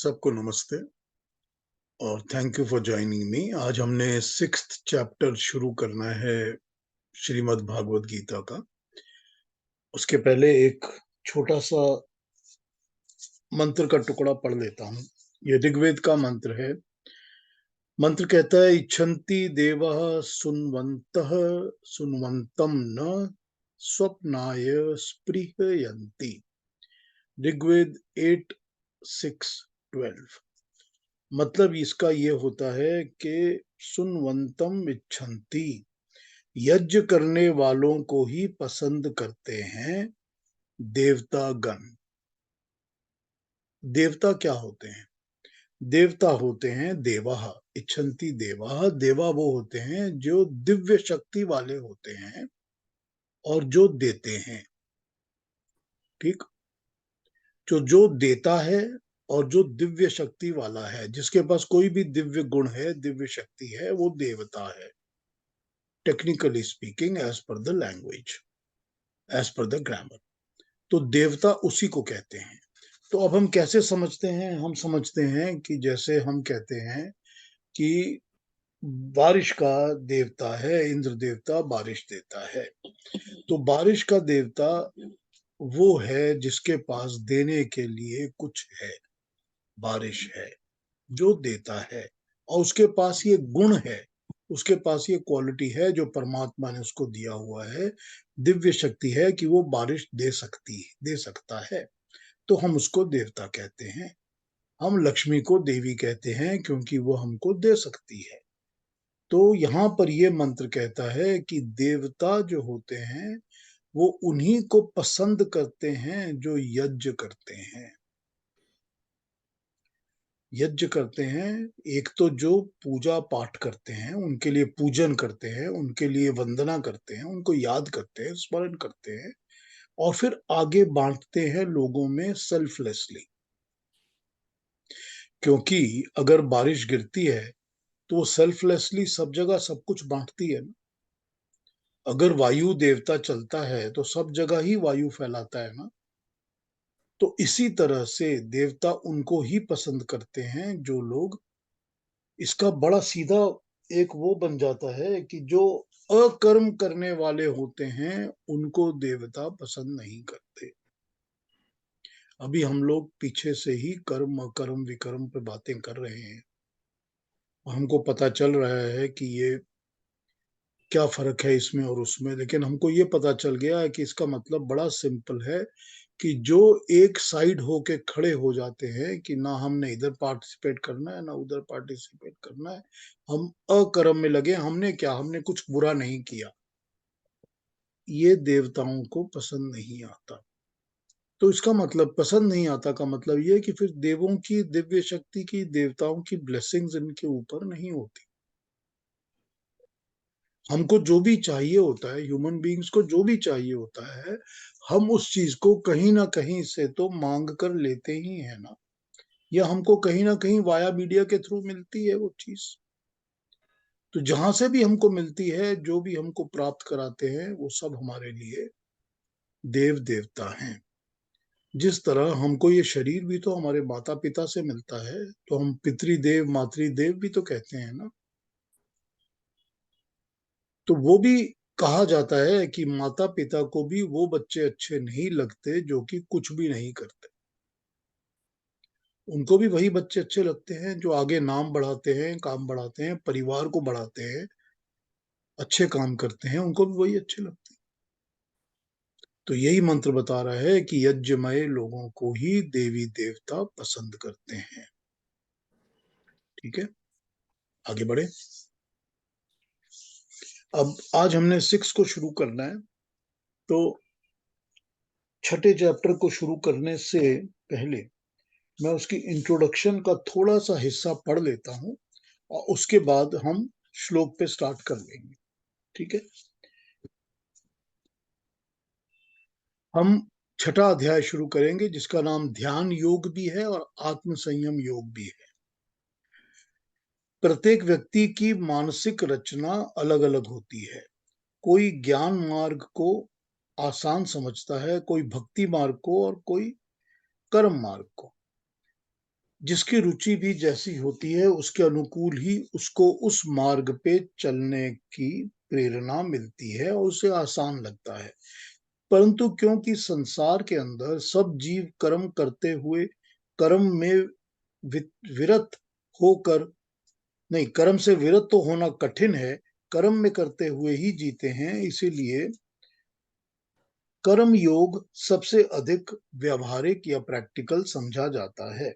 सबको नमस्ते और thank you for joining me. आज हमने 6th चैप्टर शुरू करना है श्रीमद् भागवत गीता का। उसके पहले एक छोटा सा मंत्र का टुकड़ा पढ़ लेता हूँ। ये ऋग्वेद का मंत्र है। मंत्र कहता है, इच्छन्ति देवः सुन्वन्तः सुन्वन्तं न स्वप्नाय स्पृहयन्ति। ऋग्वेद 8:6-12। मतलब इसका ये होता है कि सुनवंतम इच्छन्ति, यज्ञ करने वालों को ही पसंद करते हैं देवता गण। देवता क्या होते हैं? देवता होते हैं देवाः। इच्छन्ति देवाः, देवा वो होते हैं जो दिव्य शक्ति वाले होते हैं और जो देते हैं। ठीक, जो देता है और जो दिव्य शक्ति वाला है, जिसके पास कोई भी दिव्य गुण है, दिव्य शक्ति है, वो देवता है। Technically speaking, as per the language, as per the grammar, तो देवता उसी को कहते हैं। तो अब हम कैसे समझते हैं? हम समझते हैं कि जैसे हम कहते हैं कि बारिश का देवता है इंद्र देवता, बारिश देता है। तो बारिश का देवता वो है जिसके पास देने के लिए कुछ है। बारिश है जो देता है और उसके पास ये गुण है, उसके पास ये क्वालिटी है जो परमात्मा ने उसको दिया हुआ है, दिव्य शक्ति है कि वो बारिश दे सकता है। तो हम उसको देवता कहते हैं। हम लक्ष्मी को देवी कहते हैं क्योंकि वो हमको दे सकती है। तो यहाँ पर ये मंत्र कहता है कि देवता जो होते हैं वो उन्हीं को पसंद करते हैं जो यज्ञ करते हैं। यज्ञ करते हैं, एक तो जो पूजा पाठ करते हैं, उनके लिए पूजन करते हैं, उनके लिए वंदना करते हैं, उनको याद करते हैं, स्मरण करते हैं और फिर आगे बांटते हैं लोगों में सेल्फलेसली। क्योंकि अगर बारिश गिरती है तो वो सेल्फलेसली सब जगह सब कुछ बांटती है ना। अगर वायु देवता चलता है तो सब जगह ही वायु फैलाता है ना। तो इसी तरह से देवता उनको ही पसंद करते हैं जो लोग, इसका बड़ा सीधा एक वो बन जाता है कि जो अकर्म करने वाले होते हैं उनको देवता पसंद नहीं करते। अभी हम लोग पीछे से ही कर्म अकर्म विकर्म पे बातें कर रहे हैं। हमको पता चल रहा है कि ये क्या फर्क है इसमें और उसमें, लेकिन हमको ये पता चल गया है कि इसका मतलब बड़ा सिंपल है कि जो एक साइड होके खड़े हो जाते हैं कि ना हमने इधर पार्टिसिपेट करना है ना उधर पार्टिसिपेट करना है, हम अकर्म में लगे, हमने क्या, हमने कुछ बुरा नहीं किया, ये देवताओं को पसंद नहीं आता। तो इसका मतलब पसंद नहीं आता का मतलब ये है कि फिर देवों की दिव्य शक्ति की, देवताओं की ब्लेसिंग्स इनके ऊपर नहीं होती। हमको जो भी चाहिए होता है, ह्यूमन बीइंग्स को जो भी चाहिए होता है, हम उस चीज को कहीं ना कहीं से तो मांग कर लेते ही है ना, या हमको कहीं ना कहीं वाया मीडिया के थ्रू मिलती है वो चीज। तो जहां से भी हमको मिलती है, जो भी हमको प्राप्त कराते हैं, वो सब हमारे लिए देव देवता हैं। जिस तरह हमको ये शरीर भी तो हमारे माता पिता से मिलता है, तो हम पितृदेव मातृदेव भी तो कहते हैं ना। तो वो भी कहा जाता है कि माता पिता को भी वो बच्चे अच्छे नहीं लगते जो कि कुछ भी नहीं करते। उनको भी वही बच्चे अच्छे लगते हैं जो आगे नाम बढ़ाते हैं, काम बढ़ाते हैं, परिवार को बढ़ाते हैं, अच्छे काम करते हैं, उनको भी वही अच्छे लगते हैं। तो यही मंत्र बता रहा है कि यज्ञमय लोगों को ही देवी देवता पसंद करते हैं। ठीक है, आगे बढ़े। अब आज हमने 6 को शुरू करना है। तो छठे चैप्टर को शुरू करने से पहले मैं उसकी इंट्रोडक्शन का थोड़ा सा हिस्सा पढ़ लेता हूं और उसके बाद हम श्लोक पे स्टार्ट कर लेंगे। ठीक है, हम छठा अध्याय शुरू करेंगे जिसका नाम ध्यान योग भी है और आत्म संयम योग भी है। प्रत्येक व्यक्ति की मानसिक रचना अलग अलग होती है। कोई ज्ञान मार्ग को आसान समझता है, कोई भक्ति मार्ग को और कोई कर्म मार्ग को। जिसकी रुचि भी जैसी होती है उसके अनुकूल ही उसको उस मार्ग पे चलने की प्रेरणा मिलती है और उसे आसान लगता है। परंतु क्योंकि संसार के अंदर सब जीव कर्म करते हुए कर्म में विरत होकर नहीं, कर्म से विरत तो होना कठिन है, कर्म में करते हुए ही जीते हैं, इसीलिए कर्म योग सबसे अधिक व्यावहारिक या प्रैक्टिकल समझा जाता है।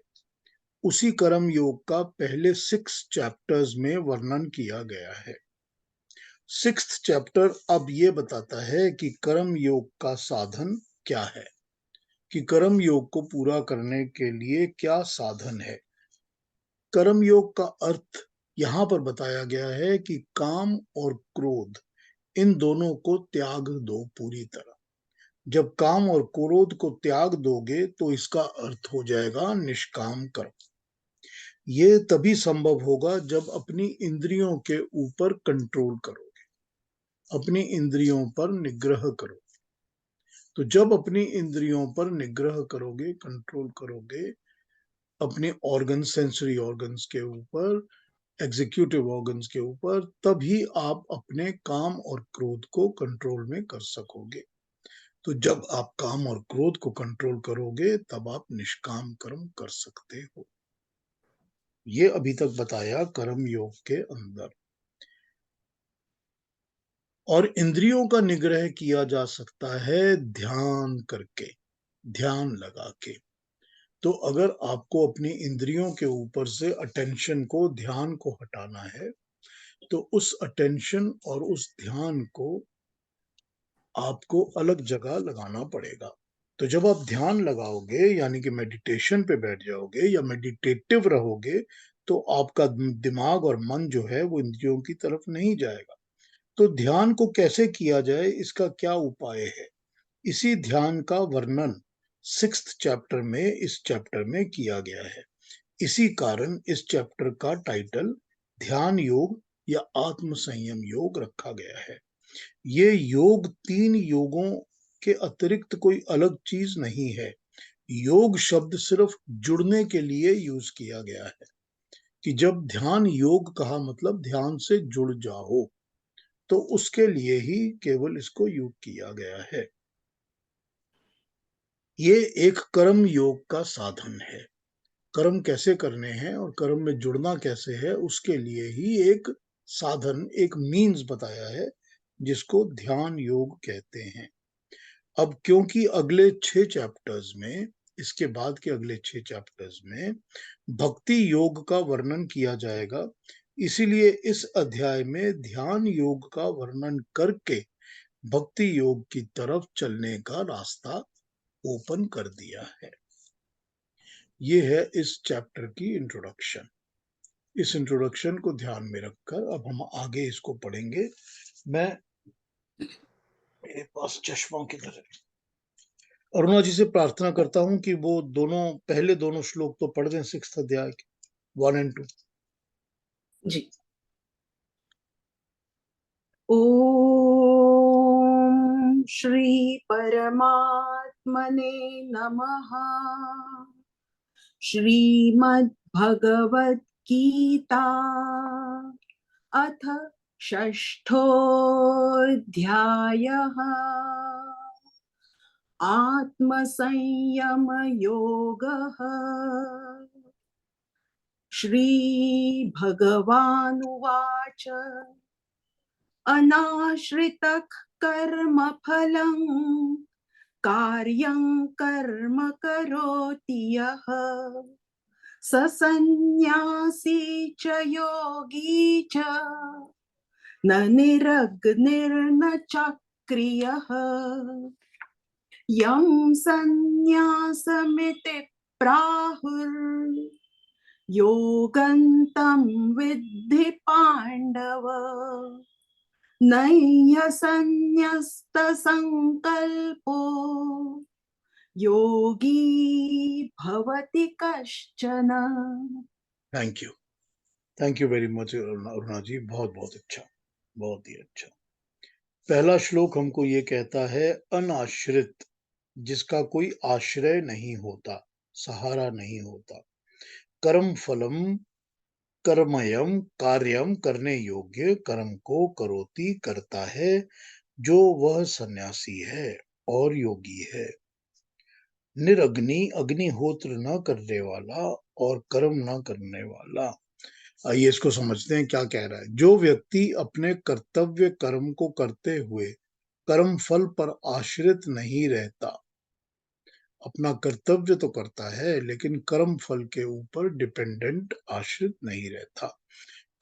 उसी कर्म योग का पहले 6 चैप्टर्स में वर्णन किया गया है। 6th चैप्टर अब ये बताता है कि कर्म योग का साधन क्या है, कि कर्म योग को पूरा करने के लिए क्या साधन है। कर्म योग का अर्थ यहाँ पर बताया गया है कि काम और क्रोध इन दोनों को त्याग दो पूरी तरह। जब काम और क्रोध को त्याग दोगे तो इसका अर्थ हो जाएगा निष्काम कर्म। ये तभी संभव होगा जब अपनी इंद्रियों के ऊपर कंट्रोल करोगे, अपनी इंद्रियों पर निग्रह करो। तो जब अपनी इंद्रियों पर निग्रह करोगे, कंट्रोल करोगे, अपने ऑर्गन, सेंसरी ऑर्गन्स के ऊपर, एग्जीक्यूटिव ऑर्गन्स के ऊपर, तभी आप अपने काम और क्रोध को कंट्रोल में कर सकोगे। तो जब आप काम और क्रोध को कंट्रोल करोगे तब आप निष्काम कर्म कर सकते हो। ये अभी तक बताया कर्म योग के अंदर। और इंद्रियों का निग्रह किया जा सकता है ध्यान करके, ध्यान लगा के। तो अगर आपको अपनी इंद्रियों के ऊपर से अटेंशन को, ध्यान को हटाना है, तो उस अटेंशन और उस ध्यान को आपको अलग जगह लगाना पड़ेगा। तो जब आप ध्यान लगाओगे यानी कि मेडिटेशन पे बैठ जाओगे या मेडिटेटिव रहोगे, तो आपका दिमाग और मन जो है वो इंद्रियों की तरफ नहीं जाएगा। तो ध्यान को कैसे किया जाए, इसका क्या उपाय है, इसी ध्यान का वर्णन 6th चैप्टर में, इस चैप्टर में किया गया है। इसी कारण इस चैप्टर का टाइटल ध्यान योग या आत्म संयम योग रखा गया है। ये योग 3 योगों के अतिरिक्त कोई अलग चीज नहीं है। योग शब्द सिर्फ जुड़ने के लिए यूज किया गया है, कि जब ध्यान योग कहा मतलब ध्यान से जुड़ जाओ, तो उसके लिए ही केवल इसको योग किया गया है। ये एक कर्म योग का साधन है। कर्म कैसे करने हैं और कर्म में जुड़ना कैसे है, उसके लिए ही एक साधन, एक मीन्स बताया है, जिसको ध्यान योग कहते हैं। अब क्योंकि अगले 6 चैप्टर्स में, इसके बाद के अगले 6 चैप्टर्स में भक्ति योग का वर्णन किया जाएगा, इसीलिए इस अध्याय में ध्यान योग का वर्णन करके भक्ति योग की तरफ चलने का रास्ता ओपन कर दिया है। ये है इस चैप्टर की इंट्रोडक्शन। इस इंट्रोडक्शन को ध्यान में रखकर अब हम आगे इसको पढ़ेंगे। मैं, मेरे पास चश्मा किधर है? अरुणा जी से प्रार्थना करता हूं कि वो दोनों पहले दोनों श्लोक तो पढ़ दें 6th अध्याय के 1 और 2 जी। ओम श्री परमात्मने नमः। श्रीमद् भगवद गीता अथ षष्ठोऽध्यायः। आत्मसंयम योगः। श्री भगवानुवाच अनाश्रितः कर्मफलं कार्यं कर्म करोति यः स सन्न्यासी च योगी च न निरग्निर्न चक्रियः। यं सन्न्यासमिति प्राहुर्योगन्तं विद्धि पाण्डव। नैयसन्न्यस्तसङ्कल्पो योगी भवति कश्चन। Thank you very much Aruna ji, बहुत बहुत अच्छा, बहुत ही अच्छा। पहला श्लोक हमको ये कहता है अनाश्रित, जिसका कोई आश्रय नहीं होता, सहारा नहीं होता। कर्म फलम कर्मयम कार्यम करने योग्य कर्म को करोति करता है जो वह सन्यासी है और योगी है। निरग्नि अग्निहोत्र न करने वाला और कर्म न करने वाला। आइए इसको समझते हैं क्या कह रहा है। जो व्यक्ति अपने कर्तव्य कर्म को करते हुए कर्म फल पर आश्रित नहीं रहता, अपना कर्तव्य तो करता है लेकिन कर्म फल के ऊपर डिपेंडेंट आश्रित नहीं रहता,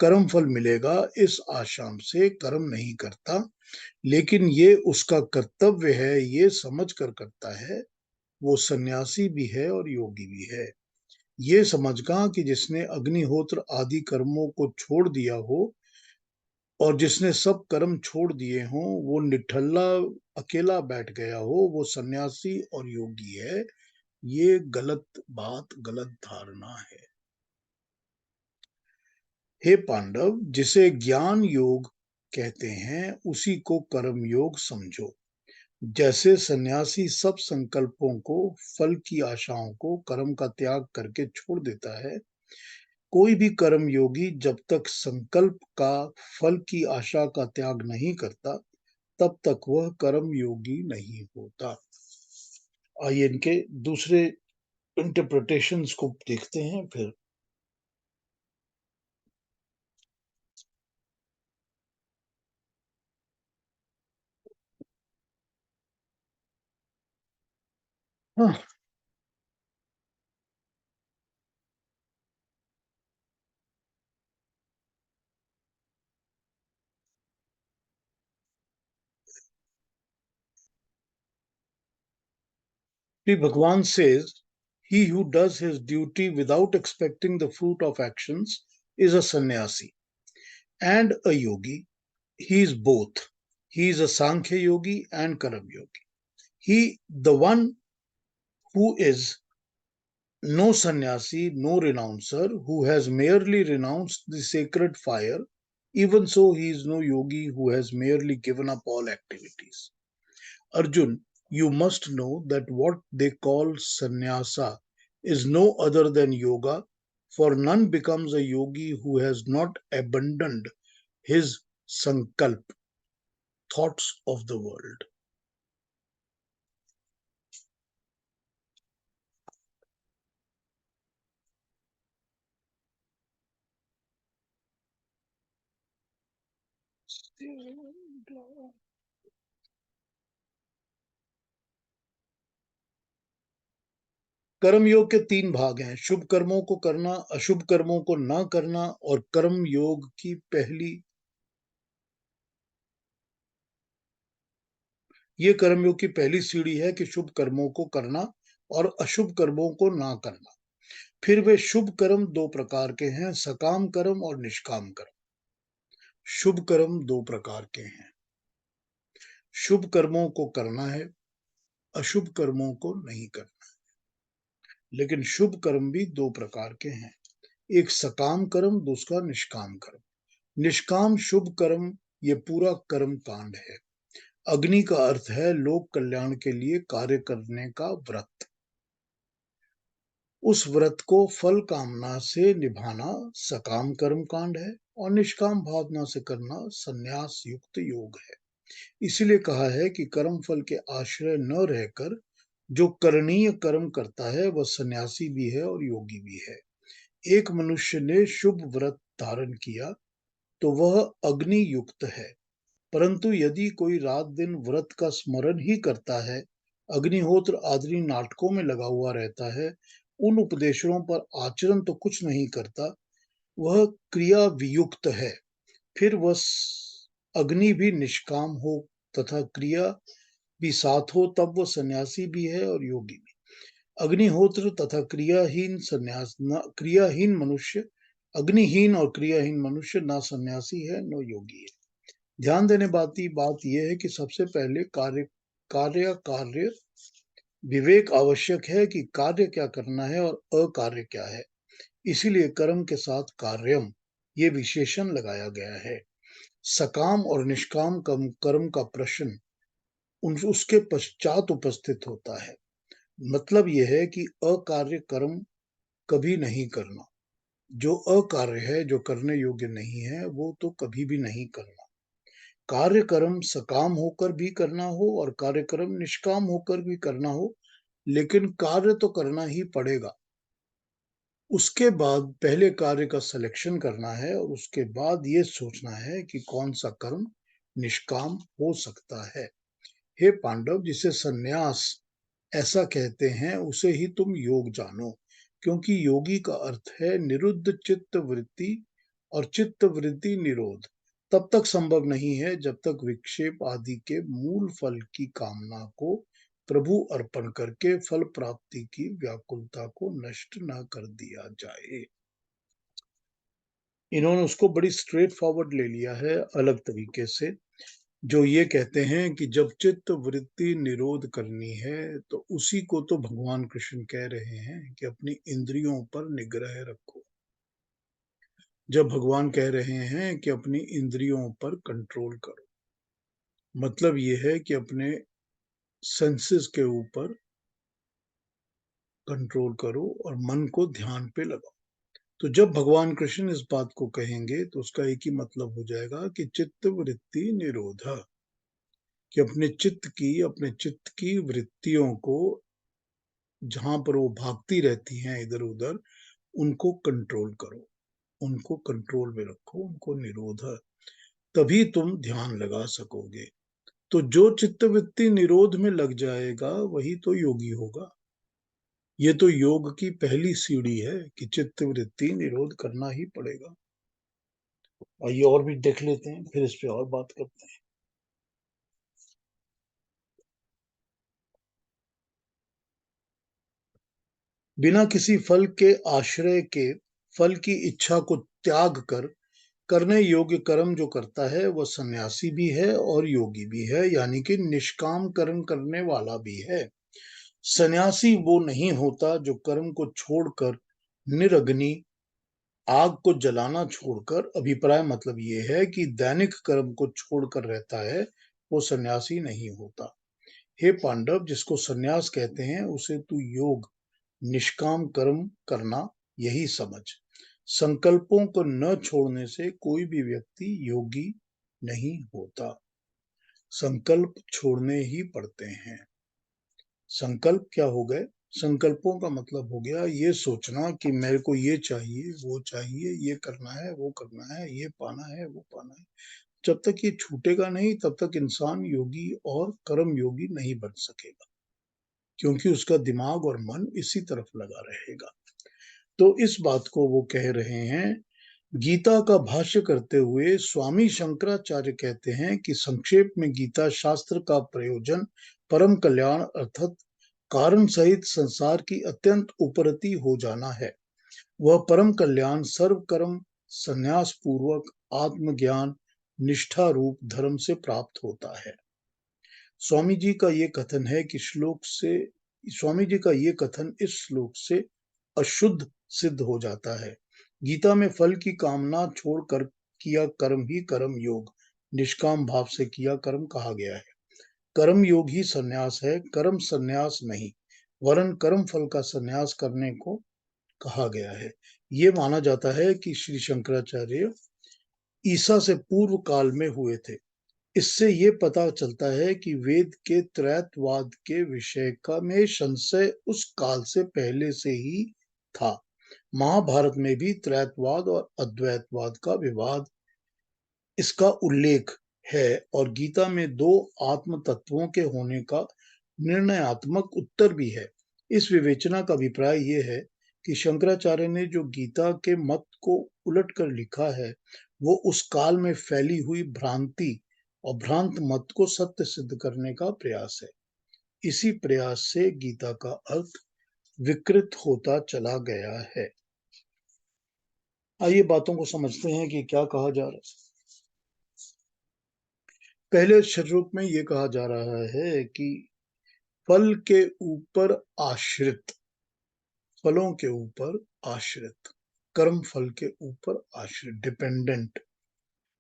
कर्म फल मिलेगा इस आशा से कर्म नहीं करता, लेकिन ये उसका कर्तव्य है ये समझ कर करता है, वो सन्यासी भी है और योगी भी है। ये समझगा कि जिसने अग्निहोत्र आदि कर्मों को छोड़ दिया हो और जिसने सब कर्म छोड़ दिए हों, वो निठल्ला अकेला बैठ गया हो, वो सन्यासी और योगी है। ये गलत बात, गलत धारणा है। हे पांडव, जिसे ज्ञान योग कहते हैं उसी को कर्म योग समझो। जैसे सन्यासी सब संकल्पों को, फल की आशाओं को, कर्म का त्याग करके छोड़ देता है, कोई भी कर्म योगी जब तक संकल्प का, फल की आशा का त्याग नहीं करता, तब तक वह कर्म योगी नहीं होता। आइए इनके दूसरे इंटरप्रिटेशंस को देखते हैं फिर। हाँ, Bhagwan says, he who does his duty without expecting the fruit of actions is a sannyasi and a yogi. He is both. He is a Sankhya yogi and Karam yogi. The one who is no sannyasi, no renouncer, who has merely renounced the sacred fire, even so he is no yogi who has merely given up all activities. Arjun, you must know that what they call sannyasa is no other than yoga, for none becomes a yogi who has not abandoned his sankalp, thoughts of the world. कर्म योग के तीन भाग हैं, शुभ कर्मों को करना, अशुभ कर्मों को ना करना और कर्म योग की पहली, ये कर्मयोग की पहली सीढ़ी है कि शुभ कर्मों को करना और अशुभ कर्मों को ना करना। फिर वे शुभ कर्म दो प्रकार के हैं, सकाम कर्म और निष्काम कर्म। शुभ कर्म दो प्रकार के हैं, शुभ कर्मों को करना है, अशुभ कर्मों को नहीं करना। लेकिन शुभ कर्म भी दो प्रकार के हैं, एक सकाम कर्म, दूसरा निष्काम कर्म। निष्काम शुभ कर्म ये पूरा कर्म कांड है। अग्नि का अर्थ है लोक कल्याण के लिए कार्य करने का व्रत। उस व्रत को फल कामना से निभाना सकाम कर्म कांड है और निष्काम भावना से करना संन्यास युक्त योग है। इसीलिए कहा है कि कर्म फल के आश्रय न रहकर जो करणीय कर्म करता है वह सन्यासी भी है और योगी भी है। एक मनुष्य ने शुभ व्रत धारण किया तो वह अग्नि युक्त है, परंतु यदि कोई रात दिन व्रत का स्मरण ही करता है, अग्निहोत्र आदि नाटकों में लगा हुआ रहता है, उन उपदेशों पर आचरण तो कुछ नहीं करता, वह क्रिया वियुक्त है। फिर वह अग्नि भी निष्काम हो तथा क्रिया भी साथ हो, तब वह सन्यासी भी है और योगी भी। अग्निहोत्र तथा क्रियाहीन सन्यास न क्रियाहीन मनुष्य, अग्निहीन और क्रियाहीन मनुष्य ना सन्यासी है न योगी है। ध्यान देने बात यह है कि सबसे पहले कार्य कार्य विवेक आवश्यक है कि कार्य क्या करना है और अकार्य क्या है। इसीलिए कर्म के साथ कार्यम ये विशेषण लगाया गया है। सकाम और निष्काम कर्म का प्रश्न उसके पश्चात उपस्थित होता है। मतलब यह है कि अकार्य कर्म कभी नहीं करना। जो अकार्य है, जो करने योग्य नहीं है, वो तो कभी भी नहीं करना। कार्य कर्म सकाम होकर भी करना हो और कार्य कर्म निष्काम होकर भी करना हो, लेकिन कार्य तो करना ही पड़ेगा। उसके बाद पहले कार्य का सिलेक्शन करना है और उसके बाद ये सोचना है कि कौन सा कर्म निष्काम हो सकता है। हे पांडव, जिसे सन्यास ऐसा कहते हैं, उसे ही तुम योग जानो, क्योंकि योगी का अर्थ है निरुद्ध चित्त वृत्ति, और चित्त वृत्ति निरोध तब तक संभव नहीं है जब तक विक्षेप आदि के मूल फल की कामना को प्रभु अर्पण करके फल प्राप्ति की व्याकुलता को नष्ट न कर दिया जाए। इन्होंने उसको बड़ी स्ट्रेट फॉरवर्ड ले लिया है, अलग तरीके से, जो ये कहते हैं कि जब चित्त वृत्ति निरोध करनी है तो उसी को तो भगवान कृष्ण कह रहे हैं कि अपनी इंद्रियों पर निग्रह रखो। जब भगवान कह रहे हैं कि अपनी इंद्रियों पर कंट्रोल करो, मतलब ये है कि अपने सेंसेस के ऊपर कंट्रोल करो और मन को ध्यान पे लगाओ। तो जब भगवान कृष्ण इस बात को कहेंगे तो उसका एक ही मतलब हो जाएगा कि चित्त वृत्ति निरोध, कि अपने चित्त की वृत्तियों को जहां पर वो भागती रहती हैं इधर उधर, उनको कंट्रोल करो, उनको कंट्रोल में रखो, उनको निरोध, तभी तुम ध्यान लगा सकोगे। तो जो चित्तवृत्ति निरोध में लग जाएगा वही तो योगी होगा। ये तो योग की पहली सीढ़ी है कि चित्तवृत्ति निरोध करना ही पड़ेगा। आइए और भी देख लेते हैं, फिर इस पे और बात करते हैं। बिना किसी फल के आश्रय के फल की इच्छा को त्याग कर करने योग्य कर्म जो करता है वह सन्यासी भी है और योगी भी है, यानी कि निष्काम कर्म करने वाला भी है। सन्यासी वो नहीं होता जो कर्म को छोड़कर निरग्नि आग को जलाना छोड़कर, अभिप्राय मतलब ये है कि दैनिक कर्म को छोड़कर रहता है, वो सन्यासी नहीं होता। हे पांडव, जिसको सन्यास कहते हैं उसे तू योग निष्काम कर्म करना यही समझ। संकल्पों को न छोड़ने से कोई भी व्यक्ति योगी नहीं होता। संकल्प छोड़ने ही पड़ते हैं। संकल्प क्या हो गए? संकल्पों का मतलब हो गया ये सोचना कि मेरे को ये चाहिए, ये करना है, वो करना है, ये पाना है, वो पाना है। जब तक ये छूटेगा नहीं तब तक इंसान योगी और कर्म योगी नहीं बन सकेगा, क्योंकि उसका दिमाग और मन इसी तरफ लगा रहेगा। तो इस बात को वो कह रहे हैं। गीता का भाष्य करते हुए स्वामी शंकराचार्य कहते हैं कि संक्षेप में गीता शास्त्र का प्रयोजन परम कल्याण अर्थात कारण सहित संसार की अत्यंत उपरति हो जाना है। वह परम कल्याण सर्व कर्म संन्यास पूर्वक आत्मज्ञान निष्ठा रूप धर्म से प्राप्त होता है। स्वामी जी का ये कथन है कि स्वामी जी का ये कथन इस श्लोक से अशुद्ध सिद्ध हो जाता है। गीता में फल की कामना छोड़कर किया कर्म ही कर्म योग, निष्काम भाव से किया कर्म कहा गया है। कर्म योग ही संन्यास है, कर्म संन्यास नहीं, वरन कर्म फल का संन्यास करने को कहा गया है। ये माना जाता है कि श्री शंकराचार्य ईसा से पूर्व काल में हुए थे। इससे ये पता चलता है कि वेद के त्रैतवाद के विषय का में संशय उस काल से पहले से ही था। महाभारत में भी त्रैतवाद और अद्वैतवाद का विवाद इसका उल्लेख है और गीता में दो आत्म तत्वों के होने का निर्णयात्मक उत्तर भी है। इस विवेचना का अभिप्राय ये है कि शंकराचार्य ने जो गीता के मत को उलट कर लिखा है वो उस काल में फैली हुई भ्रांति और भ्रांत मत को सत्य सिद्ध करने का प्रयास है। इसी प्रयास से गीता का अर्थ विकृत होता चला गया है। आइए बातों को समझते हैं कि क्या कहा जा रहा है। पहले स्वरूप में ये कहा जा रहा है कि फल के ऊपर आश्रित, फलों के ऊपर आश्रित, कर्म फल के ऊपर आश्रित, डिपेंडेंट,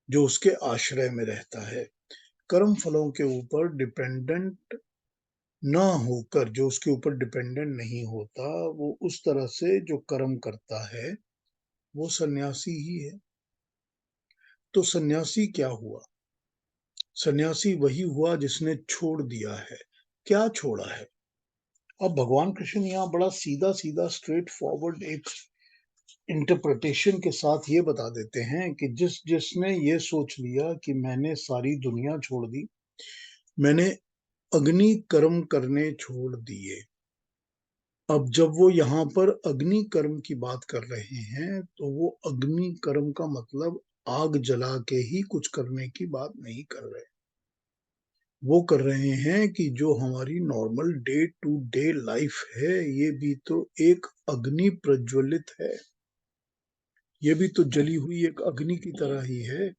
जो उसके आश्रय में रहता है। कर्म फलों के ऊपर डिपेंडेंट ना होकर, जो उसके ऊपर डिपेंडेंट नहीं होता, वो उस तरह से जो कर्म करता है, वो सन्यासी ही है। तो सन्यासी क्या हुआ? सन्यासी वही हुआ जिसने छोड़ दिया है। क्या छोड़ा है? अब भगवान कृष्ण यहाँ बड़ा सीधा-सीधा स्ट्रेट फॉरवर्ड एक इंटरप्रिटेशन के साथ ये बता देते हैं कि जिसने ये सोच लिया कि मैंने सारी दुनिया छोड़ दी, मैंने अग्नि कर्म करने छोड़ दिए। अब जब वो यहाँ पर अग्नि कर्म की बात कर रहे हैं, तो वो अग्नि कर्म का मतलब आग जला के ही कुछ करने की बात नहीं कर रहे। वो कर रहे हैं कि जो हमारी normal day to day life है, ये भी तो एक अग्नि प्रज्वलित है। ये भी तो जली हुई एक अग्नि की तरह ही है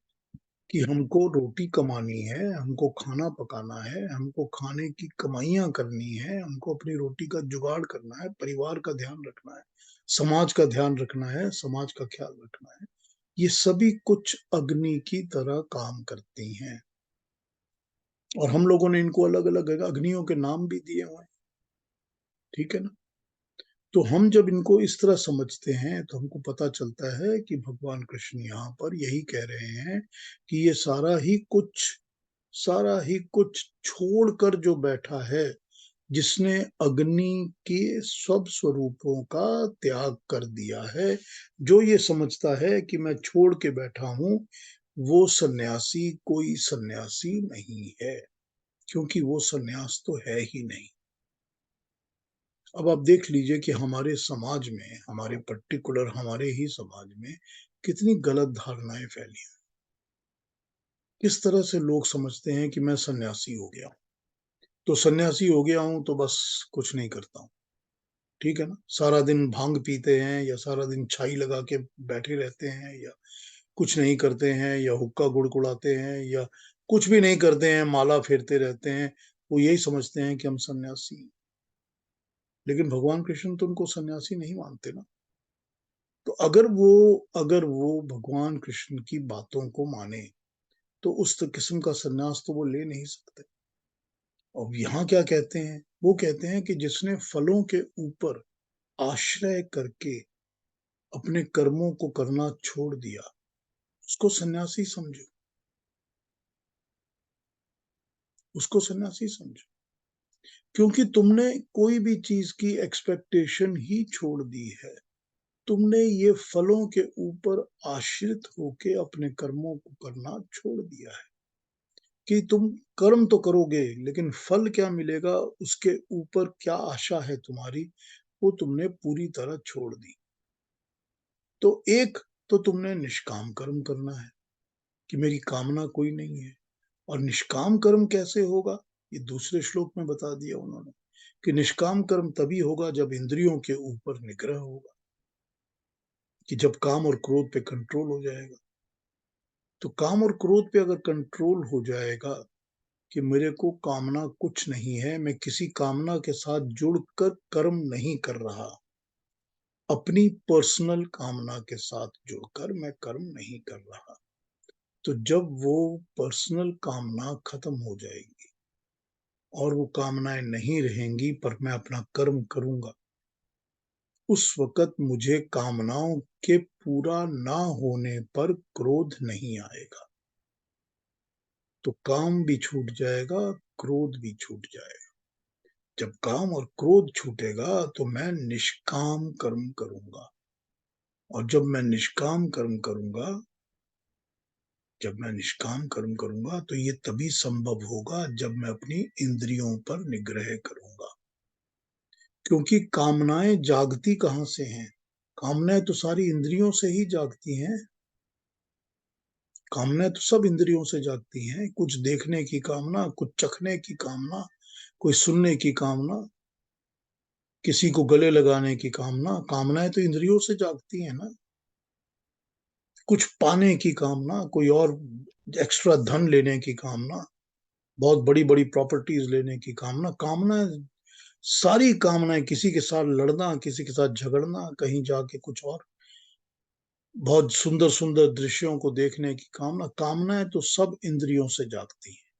कि हमको रोटी कमानी है, हमको खाना पकाना है, हमको खाने की कमाइयाँ करनी है, हमको अपनी रोटी का जुगाड़ करना है, परिवार का ध्यान रखना है, समाज का ध्यान रखना है, समाज का ख्याल रखना है। ये सभी कुछ अग्नि की तरह काम करती हैं और हम लोगों ने इनको अलग-अलग अग्नियों के नाम भी दिए हुए हैं, ठीक है ना? तो हम जब इनको इस तरह समझते हैं, तो हमको पता चलता है कि भगवान कृष्ण यहाँ पर यही कह रहे हैं कि ये सारा ही कुछ छोड़कर जो बैठा है, जिसने अग्नि के सब स्वरूपों का त्याग कर दिया है, जो ये समझता है कि मैं छोड़ के बैठा हूँ, वो सन्यासी कोई सन्यासी नहीं है, क्योंकि वो सन्यास तो है ही नहीं। अब आप देख लीजिए कि हमारे समाज में, हमारे ही समाज में कितनी गलत धारणाएँ फैली हैं। किस तरह से लोग समझते हैं कि मैं सन्यासी हो गया हूँ, तो सन्यासी हो गया हूँ तो बस कुछ नहीं करता हूँ, ठीक है ना? सारा दिन भांग पीते हैं या सारा दिन छाई लगा के बैठे रहते हैं या कुछ नहीं करते हैं या हुक्का गुड़गुड़ाते हैं या कुछ भी नहीं करते हैं, माला फेरते रहते हैं, वो यही समझते हैं कि हम सन्यासी हैं। लेकिन भगवान कृष्ण तो उनको सन्यासी नहीं मानते ना। तो अगर वो भगवान कृष्ण की बातों को माने, तो उस किस्म का सन्यास तो वो ले नहीं सकते। अब यहाँ क्या कहते हैं? वो कहते हैं कि जिसने फलों के ऊपर आश्रय करके अपने कर्मों को करना छोड़ दिया, उसको सन्यासी समझो, उसको सन्यासी समझो। क्योंकि तुमने कोई भी चीज़ की एक्सपेक्टेशन ही छोड़ दी है। तुमने ये फलों के ऊपर आश्रित होके अपने कर्मों को करना छोड़ दिया है। कि तुम कर्म तो करोगे, लेकिन फल क्या मिलेगा, उसके ऊपर क्या आशा है तुम्हारी, वो तुमने पूरी तरह छोड़ दी। तो एक तो तुमने निष्काम कर्म करना है, कि मेरी कामना कोई नहीं है और निष्काम कर्म कैसे होगा? ये दूसरे श्लोक में बता दिया उन्होंने, कि निष्काम कर्म तभी होगा जब इंद्रियों के ऊपर निग्रह होगा, कि जब काम और क्रोध पे कंट्रोल हो जाएगा। तो काम और क्रोध पे अगर कंट्रोल हो जाएगा कि मेरे को कामना कुछ नहीं है, मैं किसी कामना के साथ जुड़कर कर्म नहीं कर रहा। अपनी पर्सनल कामना के साथ जुड़कर मैं कर्म नहीं कर रहा। तो जब वो पर्सनल कामना खत्म हो जाएगी और वो कामनाएँ नहीं रहेंगी पर मैं अपना कर्म करूँगा, उस वक़्त मुझे कामनाओं के पूरा ना होने पर क्रोध नहीं आएगा। तो काम भी छूट जाएगा, क्रोध भी छूट जाएगा। जब काम और क्रोध छूटेगा तो मैं निष्काम कर्म करूँगा और जब मैं निष्काम कर्म करूँगा तो ये तभी संभव होगा जब मैं अपनी इंद्रियों पर निग्रह करूँगा। क्योंकि कामनाएँ जागती कहाँ से हैं? कामनाएँ तो सारी इंद्रियों से ही जागती हैं। कामनाएँ तो सब इंद्रियों से जागती हैं। कुछ देखने की कामना, कुछ चखने की कामना, कोई सुनने की कामना, किसी को गले लगाने की कामना, कामनाएँ तो इंद्रियों से जागती हैं ना। कुछ पाने की कामना, कोई और एक्स्ट्रा धन लेने की कामना, बहुत बड़ी-बड़ी प्रॉपर्टीज़ लेने की कामना, सारी कामनाएँ किसी के साथ लड़ना, किसी के साथ झगड़ना, कहीं जाके कुछ और, बहुत सुंदर-सुंदर दृश्यों को देखने की कामना, कामनाएँ तो सब इंद्रियों से जागती हैं।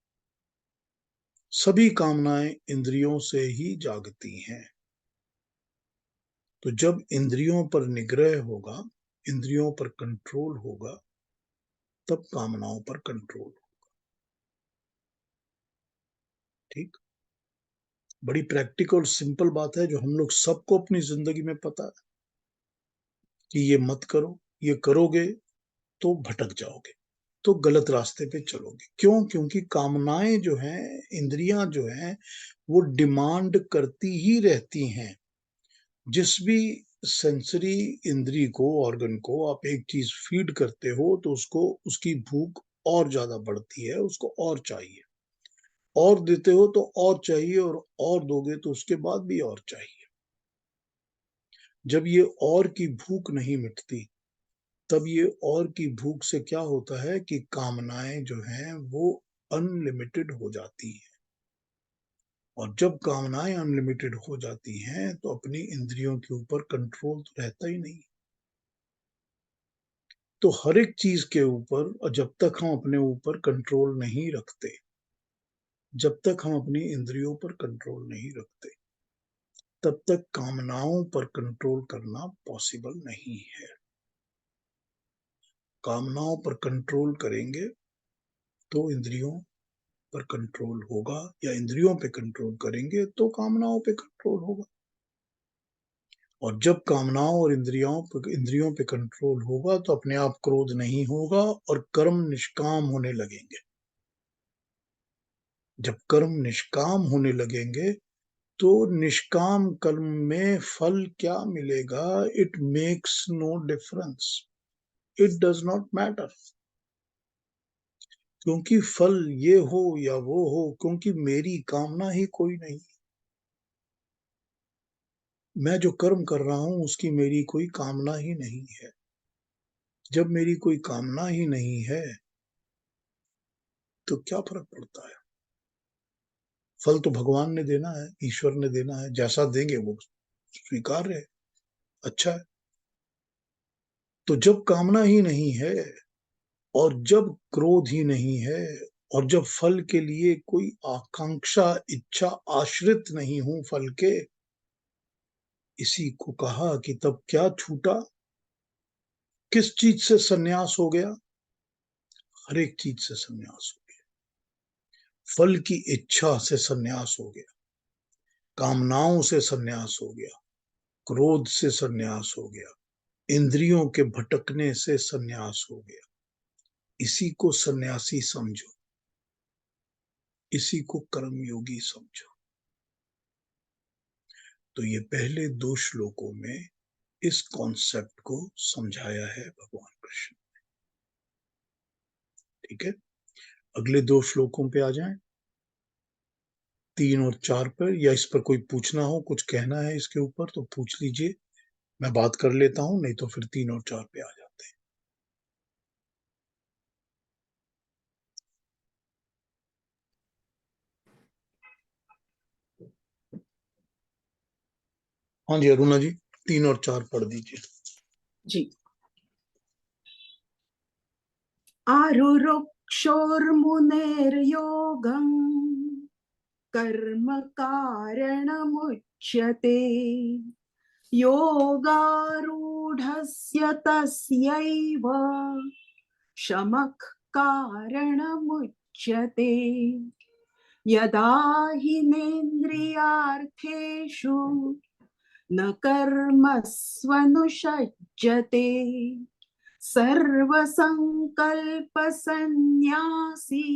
सभी कामनाएं इंद्रियों से ही जागती हैं। तो जब इंद्रियों पर निग्रह होगा, इंद्रियों पर कंट्रोल होगा, तब कामनाओं पर कंट्रोल होगा। ठीक, बड़ी प्रैक्टिकल सिंपल बात है जो हम लोग सबको अपनी जिंदगी में पता है कि ये मत करो, ये करोगे तो भटक जाओगे, तो गलत रास्ते पे चलोगे। क्यों? क्योंकि कामनाएं जो हैं, इंद्रियां जो हैं, वो डिमांड करती ही रहती हैं। जिस भी सेंसरी इंद्री को, ऑर्गन को आप एक चीज फीड करते हो तो उसको उसकी भूख और ज्यादा बढ़ती है, उसको और चाहिए। और देते हो तो और चाहिए, और दोगे तो उसके बाद भी और चाहिए। जब ये और की भूख नहीं मिटती, तब ये और की भूख से क्या होता है कि कामनाएं जो हैं वो अनलिमिटेड हो जाती हैं। और जब कामनाएं अनलिमिटेड हो जाती हैं तो अपनी इंद्रियों के ऊपर कंट्रोल तो रहता ही नहीं। तो हर एक चीज के ऊपर जब तक हम अपने ऊपर कंट्रोल नहीं रखते, जब तक हम अपनी इंद्रियों पर कंट्रोल नहीं रखते, तब तक कामनाओं पर कंट्रोल करना पॉसिबल नहीं है। कामनाओं पर कंट्रोल करेंगे तो इंद्रियों पर कंट्रोल होगा, या इंद्रियों पे कंट्रोल करेंगे तो कामनाओं पे कंट्रोल होगा। और जब कामनाओं और इंद्रियों पे कंट्रोल होगा तो अपने आप क्रोध नहीं होगा और कर्म निष्काम होने लगेंगे। जब कर्म निष्काम होने लगेंगे तो निष्काम कर्म में फल क्या मिलेगा? It makes no difference, it does not matter. क्योंकि फल ये हो या वो हो, क्योंकि मेरी कामना ही कोई नहीं। मैं जो कर्म कर रहा हूं उसकी मेरी कोई कामना ही नहीं है। जब मेरी कोई कामना ही नहीं है तो क्या फर्क पड़ता है? फल तो भगवान ने देना है, ईश्वर ने देना है, जैसा देंगे वो स्वीकार्य है, अच्छा है। तो जब कामना ही नहीं है, और जब क्रोध ही नहीं है, और जब फल के लिए कोई आकांक्षा, इच्छा, आश्रित नहीं हूं फल के, इसी को कहा कि तब क्या छूटा? किस चीज से सन्यास हो गया? हर एक चीज से सन्यास हो गया। फल की इच्छा से सन्यास हो गया, कामनाओं से सन्यास हो गया, क्रोध से सन्यास हो गया, इंद्रियों के भटकने से सन्यास हो गया। इसी को सन्यासी समझो, इसी को कर्मयोगी समझो। तो ये पहले 2 श्लोकों में इस कॉन्सेप्ट को समझाया है भगवान कृष्ण। ठीक है, अगले 2 श्लोकों पे आ जाएं, 3 और 4 पर। या इस पर कोई पूछना हो, कुछ कहना है इसके ऊपर तो पूछ लीजिए, मैं बात कर लेता हूं, नहीं तो फिर 3 और 4 पे आ जाते हैं। हाँ जी अरुणा जी, 3 और 4 पढ़ दीजिए। जी। आरुरुक्षोर्मुनेर्योगम् कर्म कारणमुच्यते योगारूढस्य तस्यैव शमः कारणमुच्यते यदा हिनेन्द्रियार्थेषु न कर्मस्वनुषज्जते सर्वसंकल्पसन्न्यासी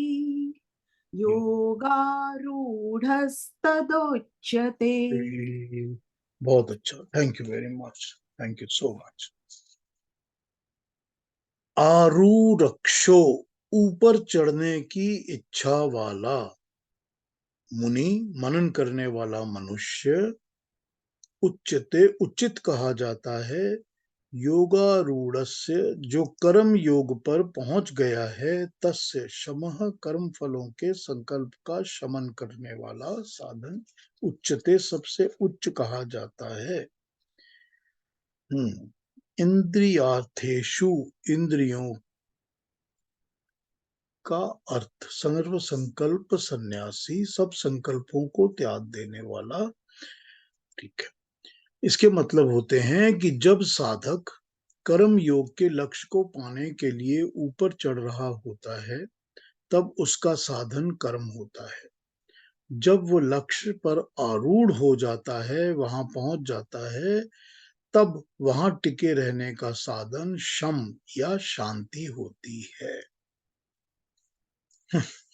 योगारूढ़स्तदोच्यते। बहुत अच्छा, thank you very much, thank you so much. आरूढ़क्षो, ऊपर चढ़ने की इच्छा वाला, मुनि मनन करने वाला मनुष्य, उच्चते उचित कहा जाता है, योगारूढ़स्य जो कर्म योग पर पहुंच गया है, तस्य शमः कर्म फलों के संकल्प का शमन करने वाला साधन, उच्चते सबसे उच्च कहा जाता है। इंद्रियार्थेषु, इंद्रियों का अर्थ सर्व संकल्प सन्यासी, सब संकल्पों को त्याग देने वाला। ठीक है, इसके मतलब होते हैं कि जब साधक कर्म योग के लक्ष्य को पाने के लिए ऊपर चढ़ रहा होता है, तब उसका साधन कर्म होता है। जब वो लक्ष्य पर आरूढ़ हो जाता है, वहां पहुंच जाता है, तब वहां टिके रहने का साधन शम या शांति होती है।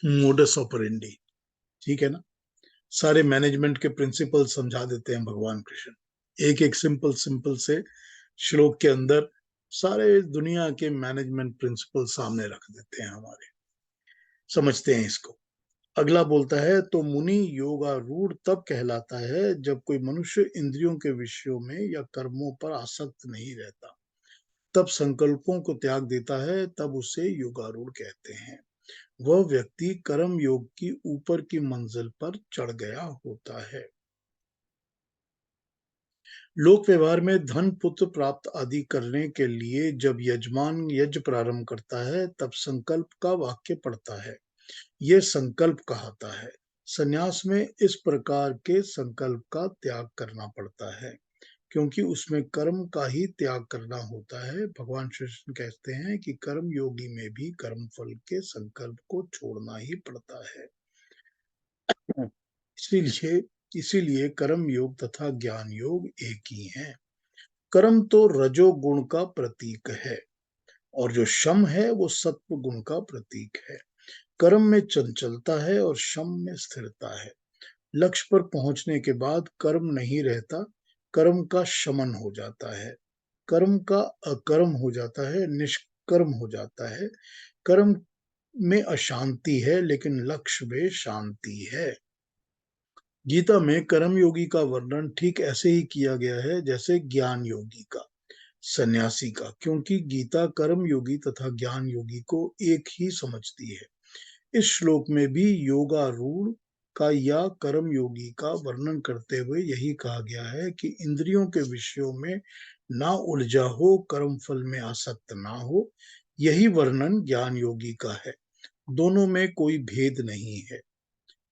मोडस ऑपरेंडी, ठीक है ना। सारे मैनेजमेंट के प्रिंसिपल समझा देते हैं भगवान कृष्ण, एक एक सिंपल सिंपल से श्लोक के अंदर सारे दुनिया के मैनेजमेंट प्रिंसिपल सामने रख देते हैं हमारे, समझते हैं इसको। अगला बोलता है, तो मुनि योगारूढ़ तब कहलाता है जब कोई मनुष्य इंद्रियों के विषयों में या कर्मों पर आसक्त नहीं रहता, तब संकल्पों को त्याग देता है, तब उसे योगारूढ़ कहते हैं। वह व्यक्ति कर्म योग की ऊपर की मंजिल पर चढ़ गया होता है। लोक व्यवहार में धन पुत्र प्राप्त आदि करने के लिए जब यजमान यज्ञ प्रारंभ करता है, तब संकल्प का वाक्य पड़ता है। ये संकल्प कहता है। संन्यास में इस प्रकार के संकल्प का त्याग करना पड़ता है, क्योंकि उसमें कर्म का ही त्याग करना होता है। भगवान श्री कृष्ण कहते हैं कि कर्म योगी में भी कर्म फल के संकल्प को छोड़ना ही पड़ता है। इसीलिए इसीलिए कर्म योग तथा ज्ञान योग एक ही हैं। कर्म तो रजोगुण का प्रतीक है, और जो शम है वो सत्व गुण का प्रतीक है। कर्म में चंचलता है और शम में स्थिरता है। लक्ष्य पर पहुंचने के बाद कर्म नहीं रहता, कर्म का शमन हो जाता है, कर्म का अकर्म हो जाता है, निष्कर्म हो जाता है। कर्म में अशांति है, लेकिन लक्ष्य में शांति है। गीता में कर्म योगी का वर्णन ठीक ऐसे ही किया गया है जैसे ज्ञान योगी का, सन्यासी का, क्योंकि गीता कर्म योगी तथा ज्ञान योगी को एक ही समझती है। इस श्लोक में भी योगारूढ़ का या कर्म योगी का वर्णन करते हुए यही कहा गया है कि इंद्रियों के विषयों में ना उलझा हो, कर्म फल में आसक्त ना हो। यही वर्णन ज्ञान योगी का है। दोनों में कोई भेद नहीं है।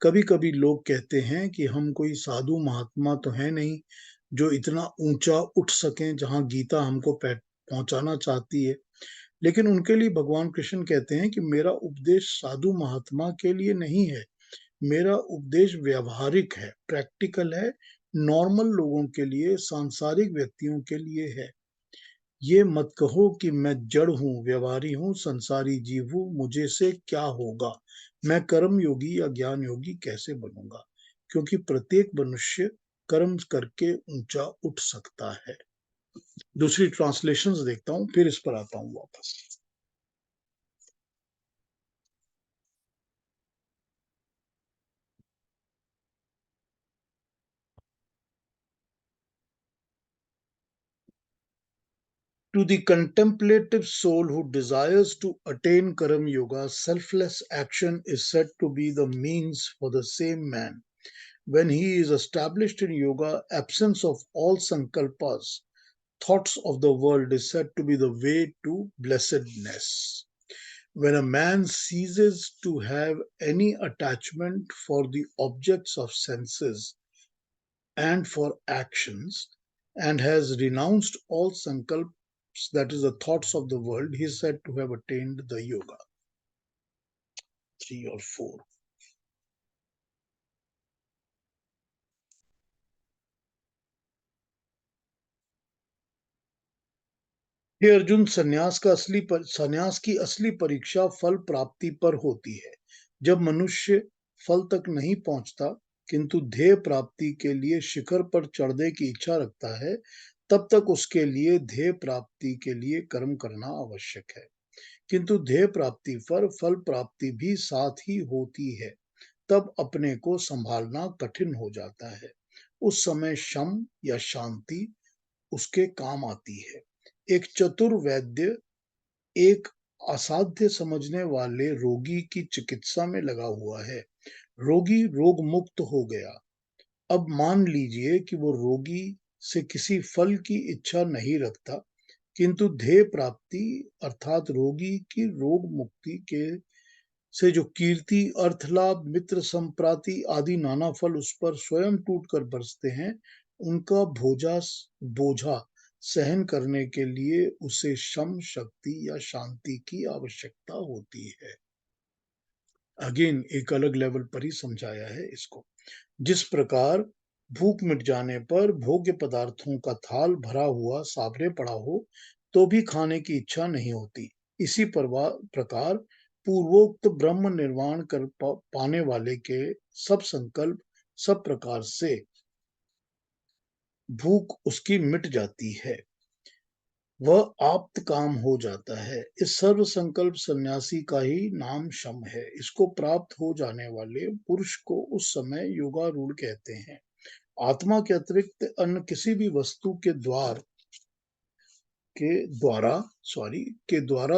कभी कभी लोग कहते हैं कि हम कोई साधु महात्मा तो है नहीं जो इतना ऊंचा उठ सकें जहां गीता हमको पहुंचाना चाहती है। लेकिन उनके लिए भगवान कृष्ण कहते हैं कि मेरा उपदेश साधु महात्मा के लिए नहीं है, मेरा उपदेश व्यवहारिक है, प्रैक्टिकल है, नॉर्मल लोगों के लिए, सांसारिक व्यक्तियों के लिए है। ये मत कहो कि मैं जड़ हूँ, व्यवहारी हूँ, संसारी जीव हूँ, मुझे से क्या होगा, मैं कर्म योगी या ज्ञान योगी कैसे बनूंगा, क्योंकि प्रत्येक मनुष्य कर्म करके ऊंचा उठ सकता है। दूसरी ट्रांसलेशंस देखता हूँ, फिर इस पर आता हूँ वापस। To the contemplative soul who desires to attain Karam Yoga, selfless action is said to be the means for the same man. When he is established in yoga, absence of all sankalpas, thoughts of the world, is said to be the way to blessedness. When a man ceases to have any attachment for the objects of senses and for actions, and has renounced all sankalpas, that is, the thoughts of the world, he is said to have attained the yoga. 3 or 4. हे अर्जुन, संन्यास की असली परीक्षा फल प्राप्ति पर होती है। जब मनुष्य फल तक नहीं पहुंचता, किंतु ध्येय प्राप्ति के लिए शिखर पर चढ़ने की इच्छा रखता है, तब तक उसके लिए ध्येय प्राप्ति के लिए कर्म करना आवश्यक है। किंतु ध्येय प्राप्ति पर फल प्राप्ति भी साथ ही होती है, तब अपने को संभालना कठिन हो जाता है। उस समय शम या शांति उसके काम आती है। एक चतुर वैद्य एक असाध्य समझने वाले रोगी की चिकित्सा में लगा हुआ है। रोगी रोग मुक्त हो गया। अब मान लीजिए कि वो रोगी से किसी फल की इच्छा नहीं रखता, किंतु ध्येय प्राप्ति अर्थात रोगी की रोग मुक्ति के से जो कीर्ति, अर्थ लाभ, मित्र संप्राति आदि नाना फल उस पर स्वयं टूटकर बरसते हैं, उनका बोझा सहन करने के लिए उसे शम, शक्ति या शांति की आवश्यकता होती है। अगेन एक अलग लेवल पर ही समझाया है इसको। जिस प्रकार भूख मिट जाने पर भोग्य पदार्थों का थाल भरा हुआ सामने पड़ा हो तो भी खाने की इच्छा नहीं होती, इसी प्रकार पूर्वोक्त ब्रह्म निर्वाण कर पाने वाले के सब संकल्प सब प्रकार से भूख उसकी मिट जाती है, वह आप्त काम हो जाता है। इस सर्व संकल्प सन्यासी का ही नाम शम है। इसको प्राप्त हो जाने वाले पुरुष को उस समय योगारूढ़ कहते हैं। आत्मा के अतिरिक्त अन्य किसी भी वस्तु के द्वारा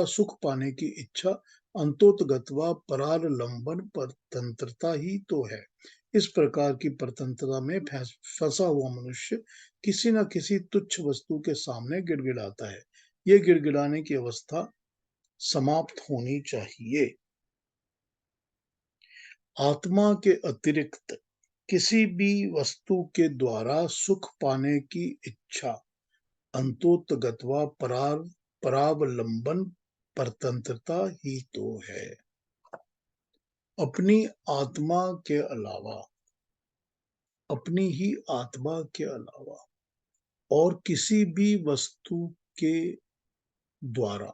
सुख पाने की इच्छा अंतोतगत्वा परालंबन परतंत्रता ही तो है। इस प्रकार की परतंत्रता में फंसा हुआ मनुष्य किसी न किसी तुच्छ वस्तु के सामने गिड़गिड़ाता है। ये गिड़गिड़ाने की अवस्था समाप्त होनी चाहिए। आत्मा के अतिरिक्त किसी भी वस्तु के द्वारा सुख पाने की इच्छा अंतोतगत्वा परावलंबन परतंत्रता ही तो है। अपनी आत्मा के अलावा, अपनी ही आत्मा के अलावा और किसी भी वस्तु के द्वारा,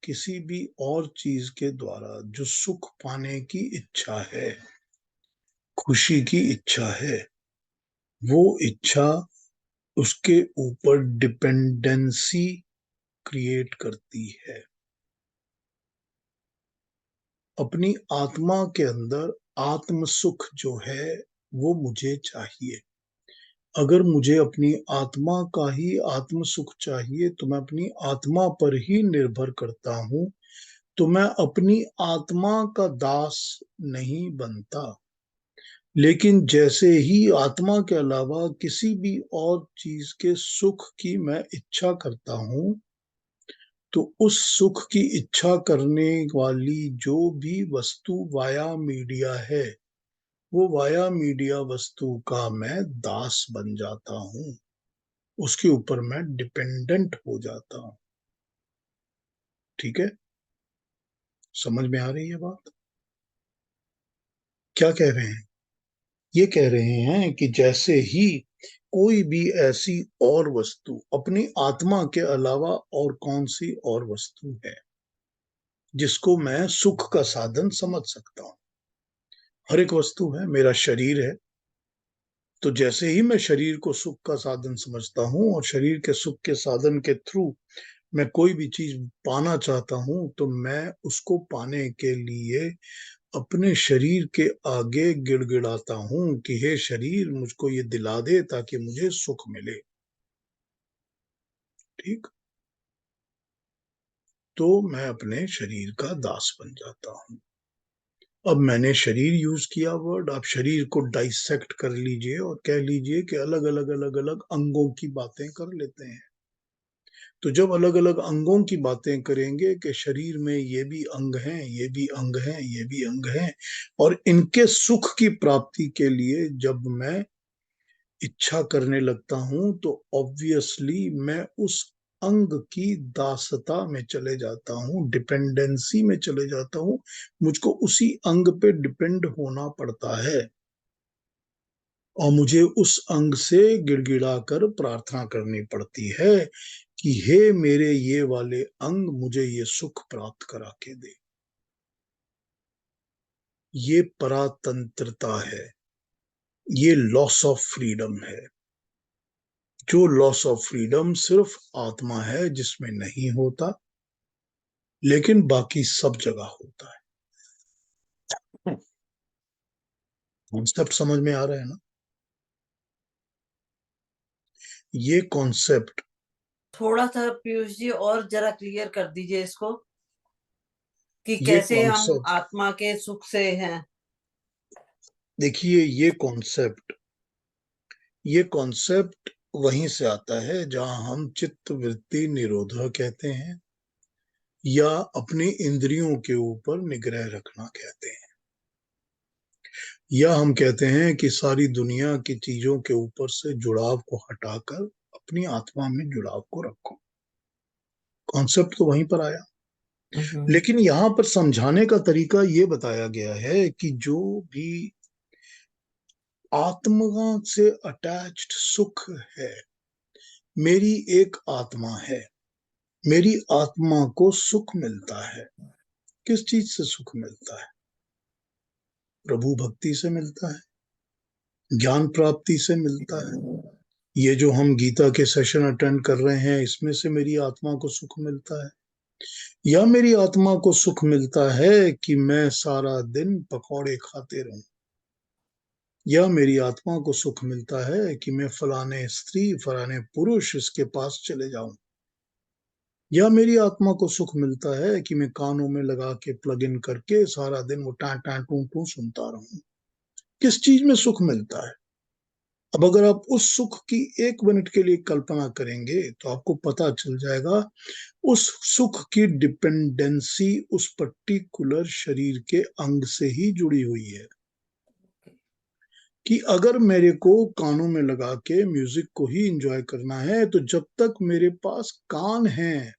किसी भी और चीज के द्वारा जो सुख पाने की इच्छा है, खुशी की इच्छा है, वो इच्छा उसके ऊपर डिपेंडेंसी क्रिएट करती है। अपनी आत्मा के अंदर आत्म सुख जो है वो मुझे चाहिए। अगर मुझे अपनी आत्मा का ही आत्म सुख चाहिए तो मैं अपनी आत्मा पर ही निर्भर करता हूं, तो मैं अपनी आत्मा का दास नहीं बनता। लेकिन जैसे ही आत्मा के अलावा किसी भी और चीज के सुख की मैं इच्छा करता हूं, तो उस सुख की इच्छा करने वाली जो भी वस्तु वाया मीडिया है, वो वाया मीडिया वस्तु का मैं दास बन जाता हूं, उसके ऊपर मैं डिपेंडेंट हो जाता हूं। ठीक है, समझ में आ रही है बात? क्या कह रहे हैं? ये कह रहे हैं कि जैसे ही कोई भी ऐसी और वस्तु अपनी आत्मा के अलावा और कौन सी और वस्तु है जिसको मैं सुख का साधन समझ सकता हूं। हर एक वस्तु है, मेरा शरीर है, तो जैसे ही मैं शरीर को सुख का साधन समझता हूं और शरीर के सुख के साधन के थ्रू मैं कोई भी चीज पाना चाहता हूं, तो मैं उसको पाने के लिए अपने शरीर के आगे गिड़गिड़ाता हूं कि हे शरीर, मुझको ये दिला दे ताकि मुझे सुख मिले। ठीक, तो मैं अपने शरीर का दास बन जाता हूं। अब मैंने शरीर यूज किया वर्ड, आप शरीर को डाइसेक्ट कर लीजिए और कह लीजिए कि अलग अलग अलग अलग अंगों की बातें कर लेते हैं। तो जब अलग अलग अंगों की बातें करेंगे कि शरीर में ये भी अंग हैं, ये भी अंग हैं, ये भी अंग हैं, और इनके सुख की प्राप्ति के लिए जब मैं इच्छा करने लगता हूं, तो ऑब्वियसली मैं उस अंग की दासता में चले जाता हूं, डिपेंडेंसी में चले जाता हूं। मुझको उसी अंग पे डिपेंड होना पड़ता है और मुझे उस अंग से गिड़गिड़ा कर प्रार्थना करनी पड़ती है कि हे मेरे ये वाले अंग, मुझे ये सुख प्राप्त करा के दे। ये परातंत्रता है, ये लॉस ऑफ फ्रीडम है। जो लॉस ऑफ फ्रीडम सिर्फ आत्मा है जिसमें नहीं होता, लेकिन बाकी सब जगह होता है। कॉन्सेप्ट समझ में आ रहा है ना? ये कॉन्सेप्ट, थोड़ा सा पीयूष जी और जरा क्लियर कर दीजिए इसको कि ये कैसे हम कॉन्सेप्ट आत्मा के सुख से हैं। देखिए, ये कॉन्सेप्ट वहीं से आता है जहां हम चित्त वृत्ति निरोध कहते हैं, या अपनी इंद्रियों के ऊपर निग्रह रखना कहते हैं। या हम कहते हैं कि सारी दुनिया की चीजों के ऊपर से जुड़ाव को हटाकर अपनी आत्मा में जुड़ाव को रखो। कॉन्सेप्ट तो वहीं पर आया, हम्म, लेकिन यहां पर समझाने का तरीका ये बताया गया है कि जो भी आत्मा से अटैच्ड सुख है, मेरी एक आत्मा है, मेरी आत्मा को सुख मिलता है। किस चीज से सुख मिलता है? प्रभु भक्ति से मिलता है, ज्ञान प्राप्ति से मिलता है। ये जो हम गीता के सेशन अटेंड कर रहे हैं, इसमें से मेरी आत्मा को सुख मिलता है। या मेरी आत्मा को सुख मिलता है कि मैं सारा दिन पकौड़े खाते रहूं। या मेरी आत्मा को सुख मिलता है कि मैं फलाने स्त्री फलाने पुरुष इसके पास चले जाऊं। या मेरी आत्मा को सुख मिलता है कि मैं कानों में लगा के प्लग इन करके सारा दिन वो टां टां टू टू सुनता रहूं। किस चीज में सुख मिलता है? अब अगर आप उस सुख की 1 मिनट के लिए कल्पना करेंगे तो आपको पता चल जाएगा उस सुख की डिपेंडेंसी उस पर्टिकुलर शरीर के अंग से ही जुड़ी हुई है। कि अगर मेरे को कानों में लगा के म्यूजिक को ही एंजॉय करना है, तो जब तक मेरे पास कान है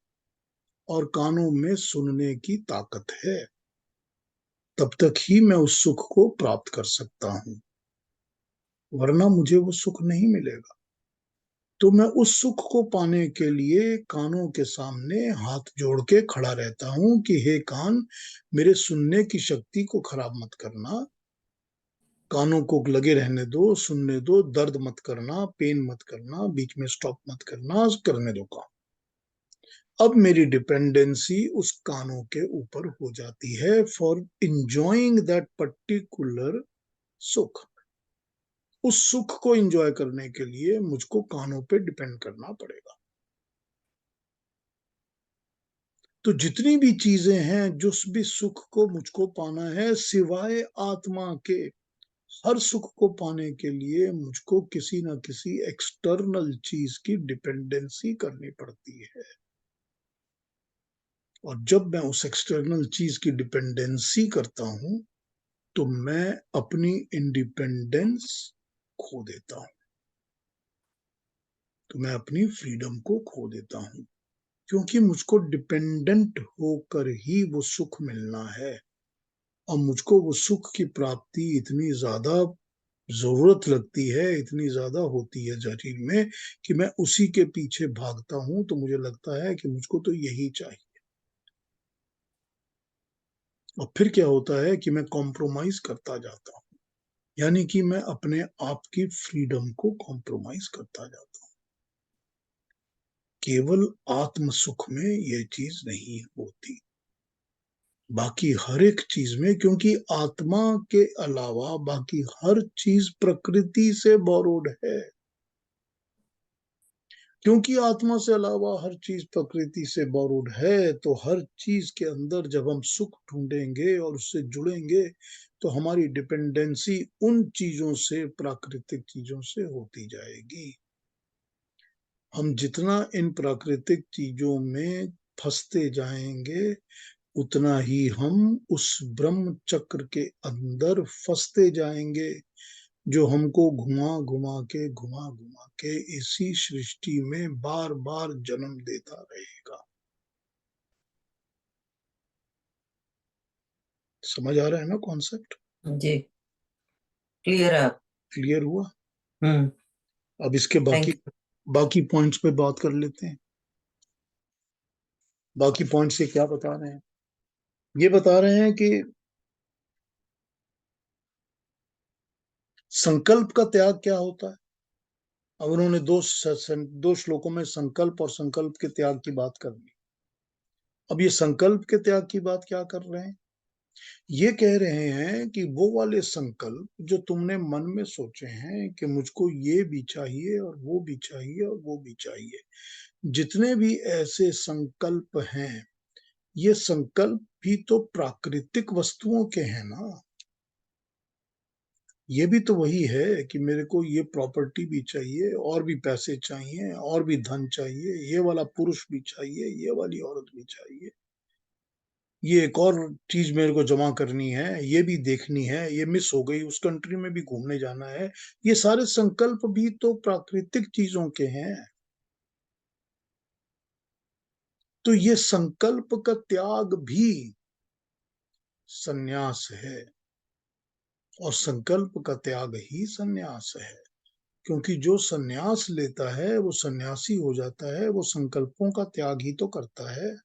और कानों में सुनने की ताकत है, तब तक ही मैं उस सुख को प्राप्त कर सकता हूं, वरना मुझे वो सुख नहीं मिलेगा। तो मैं उस सुख को पाने के लिए कानों के सामने हाथ जोड़ के खड़ा रहता हूं कि हे कान, मेरे सुनने की शक्ति को खराब मत करना, कानों को लगे रहने दो, सुनने दो, दर्द मत करना, पेन मत करना, बीच में स्टॉप मत करना, करने दो काम। अब मेरी डिपेंडेंसी उस कानों के ऊपर हो जाती है फॉर इंजॉइंग दैट पर्टिकुलर सुख। उस सुख को एंजॉय करने के लिए मुझको कानों पे डिपेंड करना पड़ेगा। तो जितनी भी चीजें हैं, जिस भी सुख को मुझको पाना है, सिवाय आत्मा के, हर सुख को पाने के लिए मुझको किसी ना किसी एक्सटर्नल चीज की डिपेंडेंसी करनी पड़ती है। और जब मैं उस एक्सटर्नल चीज की डिपेंडेंसी करता हूं, तो मैं अपनी इंडिपेंडेंस खो देता हूं, तो मैं अपनी फ्रीडम को खो देता हूं, क्योंकि मुझको डिपेंडेंट होकर ही वो सुख मिलना है। और मुझको वो सुख की प्राप्ति इतनी ज्यादा जरूरत लगती है, इतनी ज्यादा होती है शरीर में, कि मैं उसी के पीछे भागता हूं। तो मुझे लगता है कि मुझको तो यही चाहिए। और फिर क्या होता है कि मैं कॉम्प्रोमाइज करता जाता हूं, यानी कि मैं अपने आप की फ्रीडम को कॉम्प्रोमाइज करता जाता हूं। केवल आत्म सुख में ये चीज नहीं होती, बाकी हर एक चीज में, क्योंकि आत्मा के अलावा बाकी हर चीज प्रकृति से बोरोड है। क्योंकि आत्मा से अलावा हर चीज प्रकृति से बोरोड है, तो हर चीज के अंदर जब हम सुख ढूंढेंगे और उससे जुड़ेंगे, तो हमारी डिपेंडेंसी उन चीजों से, प्राकृतिक चीजों से होती जाएगी। हम जितना इन प्राकृतिक चीजों में फंसते जाएंगे, उतना ही हम उस ब्रह्म चक्र के अंदर फंसते जाएंगे, जो हमको घुमा घुमा के इसी सृष्टि में बार बार जन्म देता रहेगा। समझ आ रहा है ना कॉन्सेप्ट? जी, क्लियर है आप। क्लियर हुआ? हम्म। अब इसके बाकी थैंक बाकी पॉइंट्स पे बात कर लेते हैं। बाकी पॉइंट्स ये क्या बता रहे हैं? ये बता रहे हैं कि संकल्प का त्याग क्या होता है। अब उन्होंने दो श्लोकों में संकल्प और संकल्प के त्याग की बात कर ली। अब ये संकल्प के त्याग की बात क्या कर रहे हैं? ये कह रहे हैं कि वो वाले संकल्प जो तुमने मन में सोचे हैं कि मुझको ये भी चाहिए और वो भी चाहिए और वो भी चाहिए, जितने भी ऐसे संकल्प हैं, ये संकल्प भी तो प्राकृतिक वस्तुओं के हैं ना। ये भी तो वही है कि मेरे को ये प्रॉपर्टी भी चाहिए, और भी पैसे चाहिए, और भी धन चाहिए, ये वाला पुरुष भी चाहिए, ये वाली औरत भी चाहिए। ये एक और चीज मेरे को जमा करनी है, ये भी देखनी है, ये मिस हो गई, उस कंट्री में भी घूमने जाना है। ये सारे संकल्प भी तो प्राकृतिक चीजों के हैं। तो ये संकल्प का त्याग भी सन्यास है, और संकल्प का त्याग ही सन्यास है। क्योंकि जो सन्यास लेता है वो सन्यासी हो जाता है, वो संकल्पों का त्याग ही तो करता है।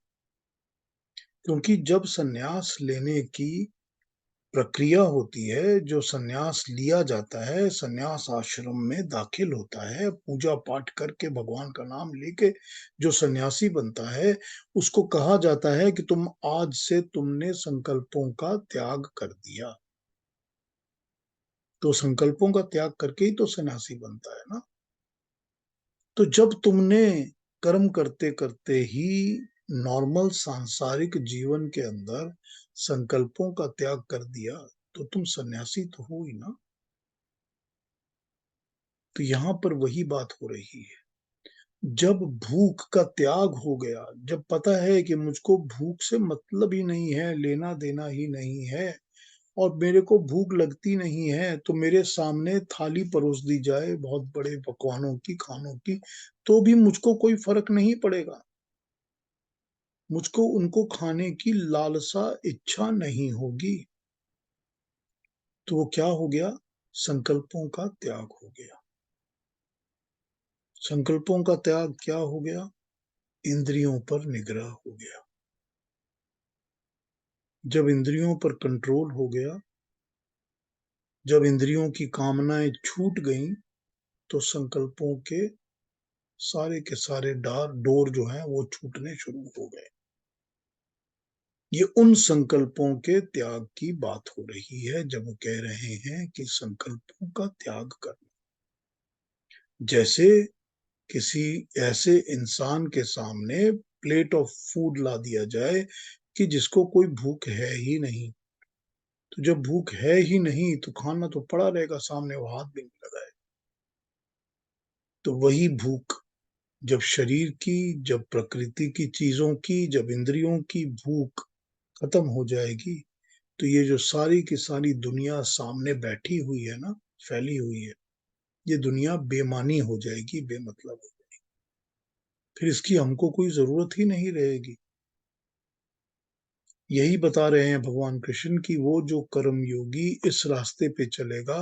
क्योंकि जब सन्यास लेने की प्रक्रिया होती है, जो सन्यास लिया जाता है, सन्यास आश्रम में दाखिल होता है, पूजा पाठ करके भगवान का नाम लेके जो सन्यासी बनता है, उसको कहा जाता है कि तुम आज से तुमने संकल्पों का त्याग कर दिया। तो संकल्पों का त्याग करके ही तो सन्यासी बनता है ना। तो जब तुमने कर्म करते करते ही नॉर्मल सांसारिक जीवन के अंदर संकल्पों का त्याग कर दिया, तो तुम सन्यासी तो हो ही ना। तो यहां पर वही बात हो रही है। जब भूख का त्याग हो गया, जब पता है कि मुझको भूख से मतलब ही नहीं है, लेना देना ही नहीं है, और मेरे को भूख लगती नहीं है, तो मेरे सामने थाली परोस दी जाए बहुत बड़े पकवानों की, खानों की, तो भी मुझको कोई फर्क नहीं पड़ेगा। मुझको उनको खाने की लालसा, इच्छा नहीं होगी। तो वो क्या हो गया? संकल्पों का त्याग हो गया। संकल्पों का त्याग क्या हो गया? इंद्रियों पर निग्रह हो गया। जब इंद्रियों पर कंट्रोल हो गया, जब इंद्रियों की कामनाएं छूट गईं, तो संकल्पों के सारे डार डोर जो हैं वो छूटने शुरू हो गए। ये उन संकल्पों के त्याग की बात हो रही है, जब वो कह रहे हैं कि संकल्पों का त्याग करना। जैसे किसी ऐसे इंसान के सामने प्लेट ऑफ फूड ला दिया जाए कि जिसको कोई भूख है ही नहीं। तो जब भूख है ही नहीं, तो खाना तो पड़ा रहेगा सामने, वो हाथ भी नहीं लगाए। तो वही भूख, जब शरीर की, जब प्रकृति की चीजों की, जब इंद्रियों की भूख खत्म हो जाएगी, तो ये जो सारी की सारी दुनिया सामने बैठी हुई है ना, फैली हुई है, ये दुनिया बेमानी हो जाएगी, बेमतलब हो जाएगी। फिर इसकी हमको कोई जरूरत ही नहीं रहेगी। यही बता रहे हैं भगवान कृष्ण की वो जो कर्म योगी इस रास्ते पे चलेगा,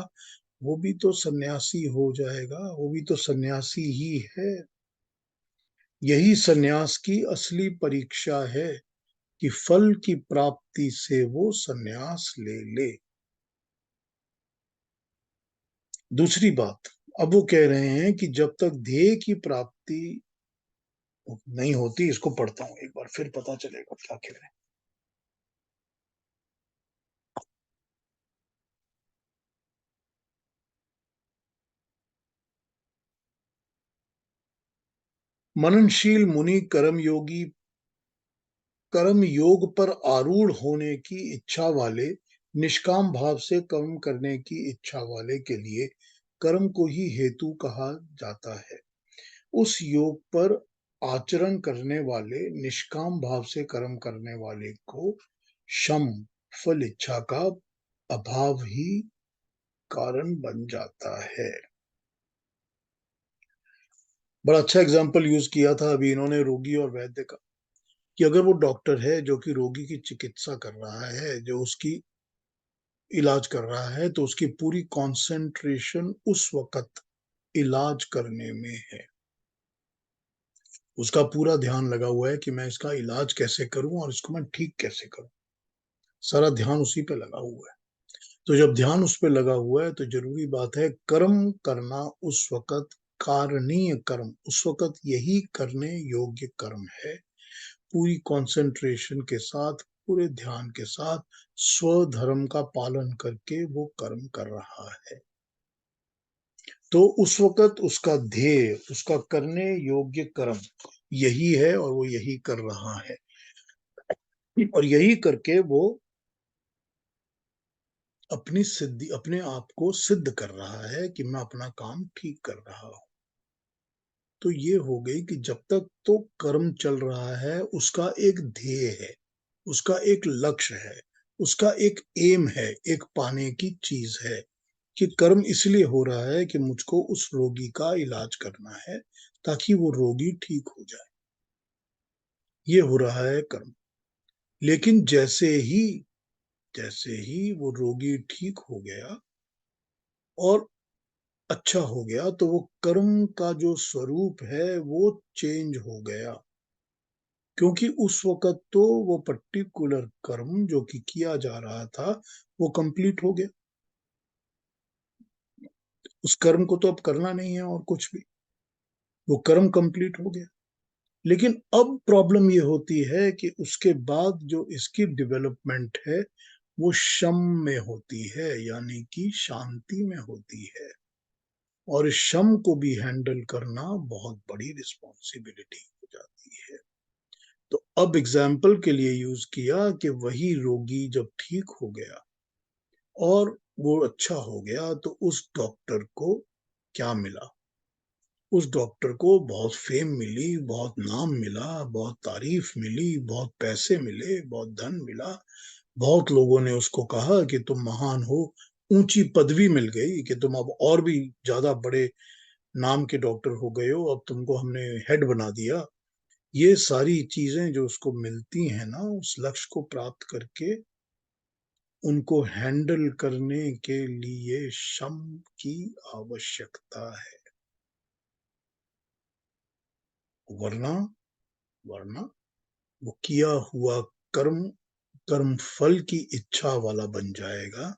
वो भी तो सन्यासी हो जाएगा, वो भी तो सन्यासी ही है। यही सन्यास की असली परीक्षा है कि फल की प्राप्ति से वो सन्यास ले ले। दूसरी बात, अब वो कह रहे हैं कि जब तक ध्येय की प्राप्ति नहीं होती, इसको पढ़ता हूं एक बार फिर पता चलेगा क्या कह रहे हैं। मननशील मुनि कर्म योग पर आरूढ़ होने की इच्छा वाले, निष्काम भाव से कर्म करने की इच्छा वाले के लिए कर्म को ही हेतु कहा जाता है। उस योग पर आचरण करने वाले, निष्काम भाव से कर्म करने वाले को शम, फल इच्छा का अभाव ही कारण बन जाता है। बड़ा अच्छा एग्जाम्पल यूज किया था अभी इन्होंने रोगी और वैद्य का, कि अगर वो डॉक्टर है जो कि रोगी की चिकित्सा कर रहा है, जो उसकी इलाज कर रहा है, तो उसकी पूरी कंसंट्रेशन उस वक्त इलाज करने में है। उसका पूरा ध्यान लगा हुआ है कि मैं इसका इलाज कैसे करूं और इसको मैं ठीक कैसे करूं। सारा ध्यान उसी पे लगा हुआ है। तो जब ध्यान उस पे लगा हुआ है, तो जरूरी बात है कर्म करना उस वक्त, कारणीय कर्म उस वक्त यही करने योग्य कर्म है। पूरी कंसंट्रेशन के साथ, पूरे ध्यान के साथ, स्वधर्म का पालन करके वो कर्म कर रहा है। तो उस वक्त उसका ध्येय, उसका करने योग्य कर्म यही है, और वो यही कर रहा है। और यही करके वो अपनी सिद्धि, अपने आप को सिद्ध कर रहा है कि मैं अपना काम ठीक कर रहा हूं। तो ये हो गई कि जब तक तो कर्म चल रहा है, उसका एक ध्येय है। उसका एक लक्ष्य है, उसका एक एम है, एक पाने की चीज है कि कर्म इसलिए हो रहा है कि मुझको उस रोगी का इलाज करना है ताकि वो रोगी ठीक हो जाए। ये हो रहा है कर्म। लेकिन जैसे ही वो रोगी ठीक हो गया और अच्छा हो गया, तो वो कर्म का जो स्वरूप है वो चेंज हो गया। क्योंकि उस वक़्त तो वो पर्टिकुलर कर्म जो कि किया जा रहा था, वो कंप्लीट हो गया। उस कर्म को तो अब करना नहीं है और कुछ भी। वो कर्म कंप्लीट हो गया। लेकिन अब प्रॉब्लम ये होती है कि उसके बाद जो इसकी डेवलपमेंट है, वो शम में होती है, यानी कि शांति में होती है। और इस शम को भी हैंडल करना बहुत बड़ी रिस्पॉन्सिबिलिटी हो जाती है। तो अब एग्जाम्पल के लिए यूज किया कि वही रोगी जब ठीक हो गया और वो अच्छा हो गया, तो उस डॉक्टर को क्या मिला? उस डॉक्टर को बहुत फेम मिली, बहुत नाम मिला, बहुत तारीफ मिली, बहुत पैसे मिले, बहुत धन मिला। बहुत लोगों ने उसको कहा कि तुम महान हो, ऊंची पदवी मिल गई कि तुम अब और भी ज्यादा बड़े नाम के डॉक्टर हो गए हो, अब तुमको हमने हेड बना दिया। ये सारी चीजें जो उसको मिलती हैं ना, उस लक्ष्य को प्राप्त करके उनको हैंडल करने के लिए शम की आवश्यकता है। वरना वरना वो किया हुआ कर्म कर्म फल की इच्छा वाला बन जाएगा।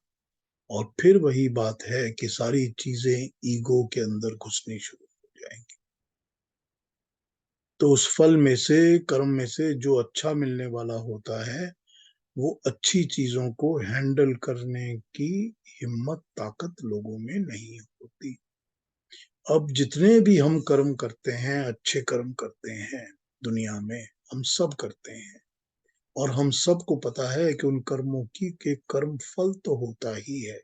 और फिर वही बात है कि सारी चीजें ईगो के अंदर घुसनी शुरू हो जाएंगी। तो उस फल में से, कर्म में से जो अच्छा मिलने वाला होता है, वो अच्छी चीजों को हैंडल करने की हिम्मत ताकत लोगों में नहीं होती। अब जितने भी हम कर्म करते हैं, अच्छे कर्म करते हैं दुनिया में, हम सब करते हैं। और हम सबको पता है कि उन कर्मों की के कर्म फल तो होता ही है।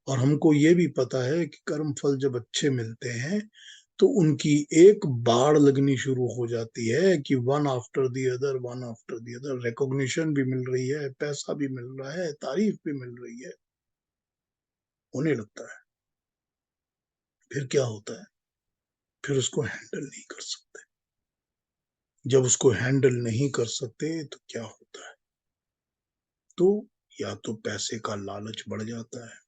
और हमको ये भी पता है कि कर्म फल जब अच्छे मिलते हैं, तो उनकी एक बाढ़ लगनी शुरू हो जाती है कि one after the other, one after the other, recognition भी मिल रही है, पैसा भी मिल रहा है, तारीफ भी मिल रही है, होने लगता है। फिर क्या होता है? फिर उसको हैंडल नहीं कर सकते। जब उसको हैंडल नहीं कर सकते, तो क्या होता है? तो या तो पैसे का लालच बढ़ जाता है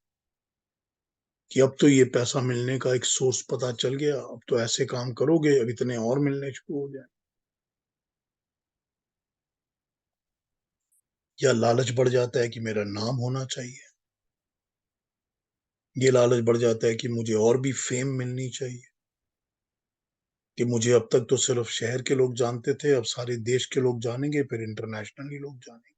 कि अब तो ये पैसा मिलने का एक सोर्स पता चल गया, अब तो ऐसे काम करोगे, अब इतने और मिलने शुरू हो जाए। या लालच बढ़ जाता है कि मेरा नाम होना चाहिए। ये लालच बढ़ जाता है कि मुझे और भी फेम मिलनी चाहिए, कि मुझे अब तक तो सिर्फ शहर के लोग जानते थे, अब सारे देश के लोग जानेंगे, फिर इंटरनेशनली लोग जानेंगे।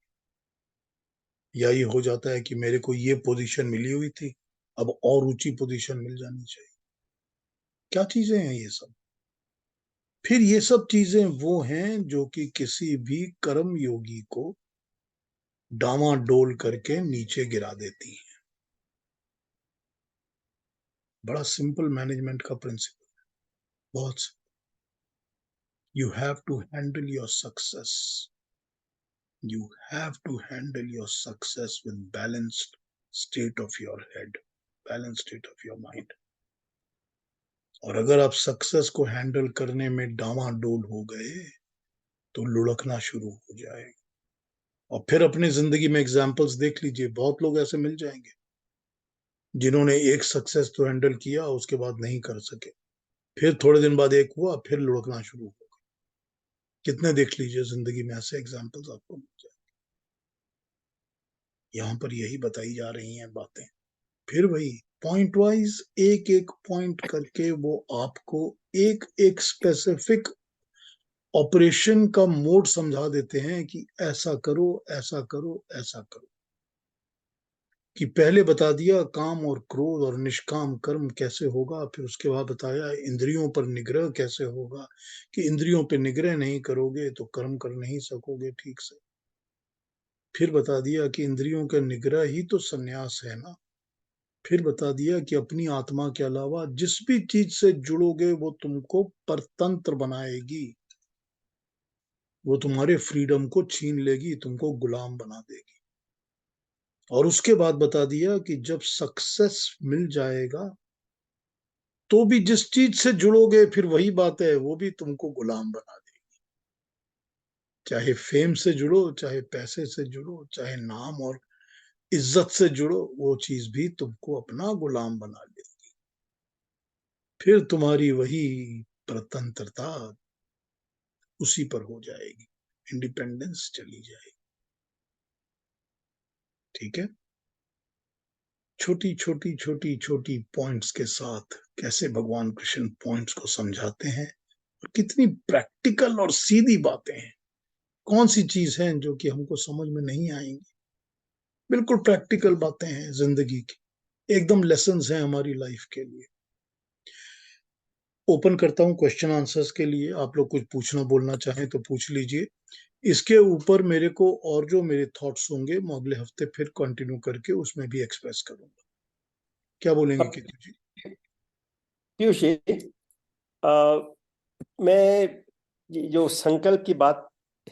या ये हो जाता है कि मेरे को ये पोजीशन मिली हुई थी, अब और ऊंची पोजीशन मिल जानी चाहिए। क्या चीजें हैं ये सब? फिर ये सब चीजें वो हैं जो कि किसी भी कर्म योगी को डामाडोल करके नीचे गिरा देती हैं। बड़ा सिंपल मैनेजमेंट का प्रिंसिपल, बहुत। You have to handle your success, you have to handle your success with balanced state of your head, balanced state of your mind. और अगर आप सक्सेस को हैंडल करने में डामाडोल हो गए, तो लुढ़कना शुरू हो जाएगा। और फिर अपनी जिंदगी में एग्जाम्पल्स देख लीजिए, बहुत लोग ऐसे मिल जाएंगे जिन्होंने एक सक्सेस तो हैंडल किया, उसके बाद नहीं कर सके, फिर थोड़े दिन बाद एक हुआ, फिर लुढ़कना शुरू हो गया। कितने देख लीजिए जिंदगी में ऐसे एग्जाम्पल्स आपको मिल जाए। यहाँ पर यही बताई जा रही हैं बातें। फिर वही पॉइंट वाइज एक एक पॉइंट करके वो आपको एक एक स्पेसिफिक ऑपरेशन का मोड समझा देते हैं कि ऐसा करो, ऐसा करो, ऐसा करो। कि पहले बता दिया काम और क्रोध और निष्काम कर्म कैसे होगा, फिर उसके बाद बताया इंद्रियों पर निग्रह कैसे होगा, कि इंद्रियों पर निग्रह नहीं करोगे तो कर्म कर नहीं सकोगे ठीक से। फिर बता दिया कि इंद्रियों का निग्रह ही तो संन्यास है ना। फिर बता दिया कि अपनी आत्मा के अलावा जिस भी चीज से जुड़ोगे वो तुमको परतंत्र बनाएगी। वो तुम्हारे फ्रीडम को छीन लेगी, तुमको गुलाम बना देगी। और उसके बाद बता दिया कि जब सक्सेस मिल जाएगा तो भी जिस चीज से जुड़ोगे, फिर वही बात है, वो भी तुमको गुलाम बना देगी। चाहे फेम से जुड़ो, चाहे पैसे से जुड़ो, चाहे नाम और इज्जत से जुड़ो, वो चीज भी तुमको अपना गुलाम बना लेगी। फिर तुम्हारी वही स्वतंत्रता उसी पर हो जाएगी, इंडिपेंडेंस चली जाएगी। ठीक है। छोटी छोटी छोटी छोटी पॉइंट्स के साथ कैसे भगवान कृष्ण पॉइंट्स को समझाते हैं, और कितनी प्रैक्टिकल और सीधी बातें हैं। कौन सी चीज है जो कि हमको समझ में नहीं आएंगी, बिल्कुल प्रैक्टिकल बातें हैं जिंदगी की, एकदम लेसन्स हैं हमारी लाइफ के लिए। ओपन करता हूँ क्वेश्चन आंसर्स के लिए, आप लोग कुछ पूछना बोलना चाहें तो पूछ लीजिए। इसके ऊपर मेरे को और जो मेरे थॉट्स होंगे मैं अगले हफ्ते फिर कंटिन्यू करके उसमें भी एक्सप्रेस करूंगा। क्या बोलेंगे अब केतु जी? पीयूष जी, मैं ये जो संकल्प की बात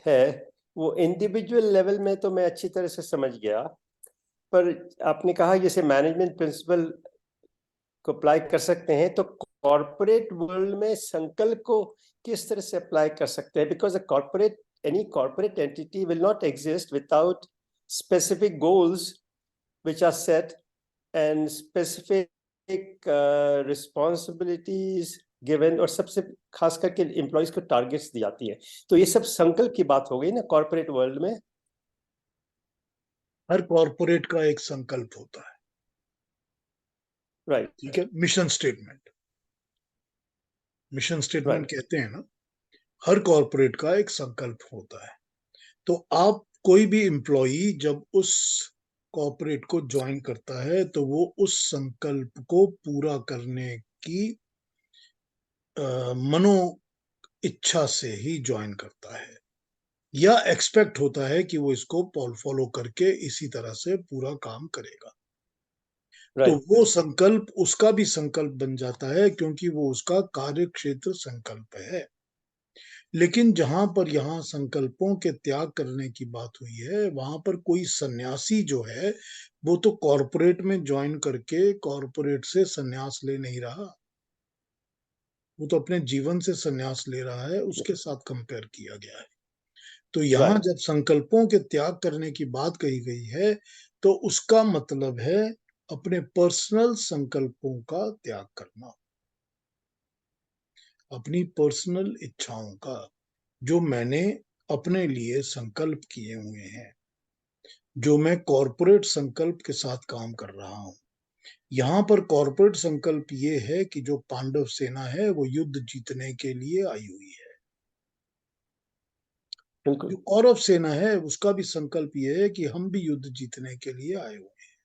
है वो इंडिविजुअल लेवल में तो मैं अच्छी तरह से समझ गया, पर आपने कहा जैसे मैनेजमेंट प्रिंसिपल को अप्लाई कर सकते हैं, तो कॉर्पोरेट वर्ल्ड में संकल्प को किस तरह से अप्लाई कर सकते हैं? Because any corporate entity will not exist without specific goals which are set and specific responsibilities given, और सबसे खास करके एम्प्लॉइज को टारगेट्स दी जाती है। तो ये सब संकल्प की बात हो गई ना कॉर्पोरेट वर्ल्ड में। हर कॉरपोरेट का एक संकल्प होता है। राइट। ठीक है। Mission statement, mission statement right. कहते हैं ना, हर कॉरपोरेट का एक संकल्प होता है। तो आप कोई भी एम्प्लॉई जब उस कॉरपोरेट को ज्वाइन करता है तो वो उस संकल्प को पूरा करने की मनो इच्छा से ही ज्वाइन करता है, या एक्सपेक्ट होता है कि वो इसको फॉलो करके इसी तरह से पूरा काम करेगा। तो राइट। वो संकल्प उसका भी संकल्प बन जाता है, क्योंकि वो उसका कार्य क्षेत्र संकल्प है। लेकिन जहां पर यहाँ संकल्पों के त्याग करने की बात हुई है, वहां पर कोई सन्यासी जो है वो तो कॉरपोरेट में ज्वाइन करके कॉरपोरेट से सन्यास ले नहीं रहा, वो तो अपने जीवन से सन्यास ले रहा है, उसके साथ कंपेयर किया गया है। तो यहाँ राइट। जब संकल्पों के त्याग करने की बात कही गई है तो उसका मतलब है अपने पर्सनल संकल्पों का त्याग करना, अपनी पर्सनल इच्छाओं का, जो मैंने अपने लिए संकल्प किए हुए हैं, जो मैं कॉरपोरेट संकल्प के साथ काम कर रहा हूं। यहाँ पर कॉरपोरेट संकल्प ये है कि जो पांडव सेना है वो युद्ध जीतने के लिए आई हुई है। बिल्कुल। जो कौरव सेना है उसका भी संकल्प ये है कि हम भी युद्ध जीतने के लिए आए हुए हैं।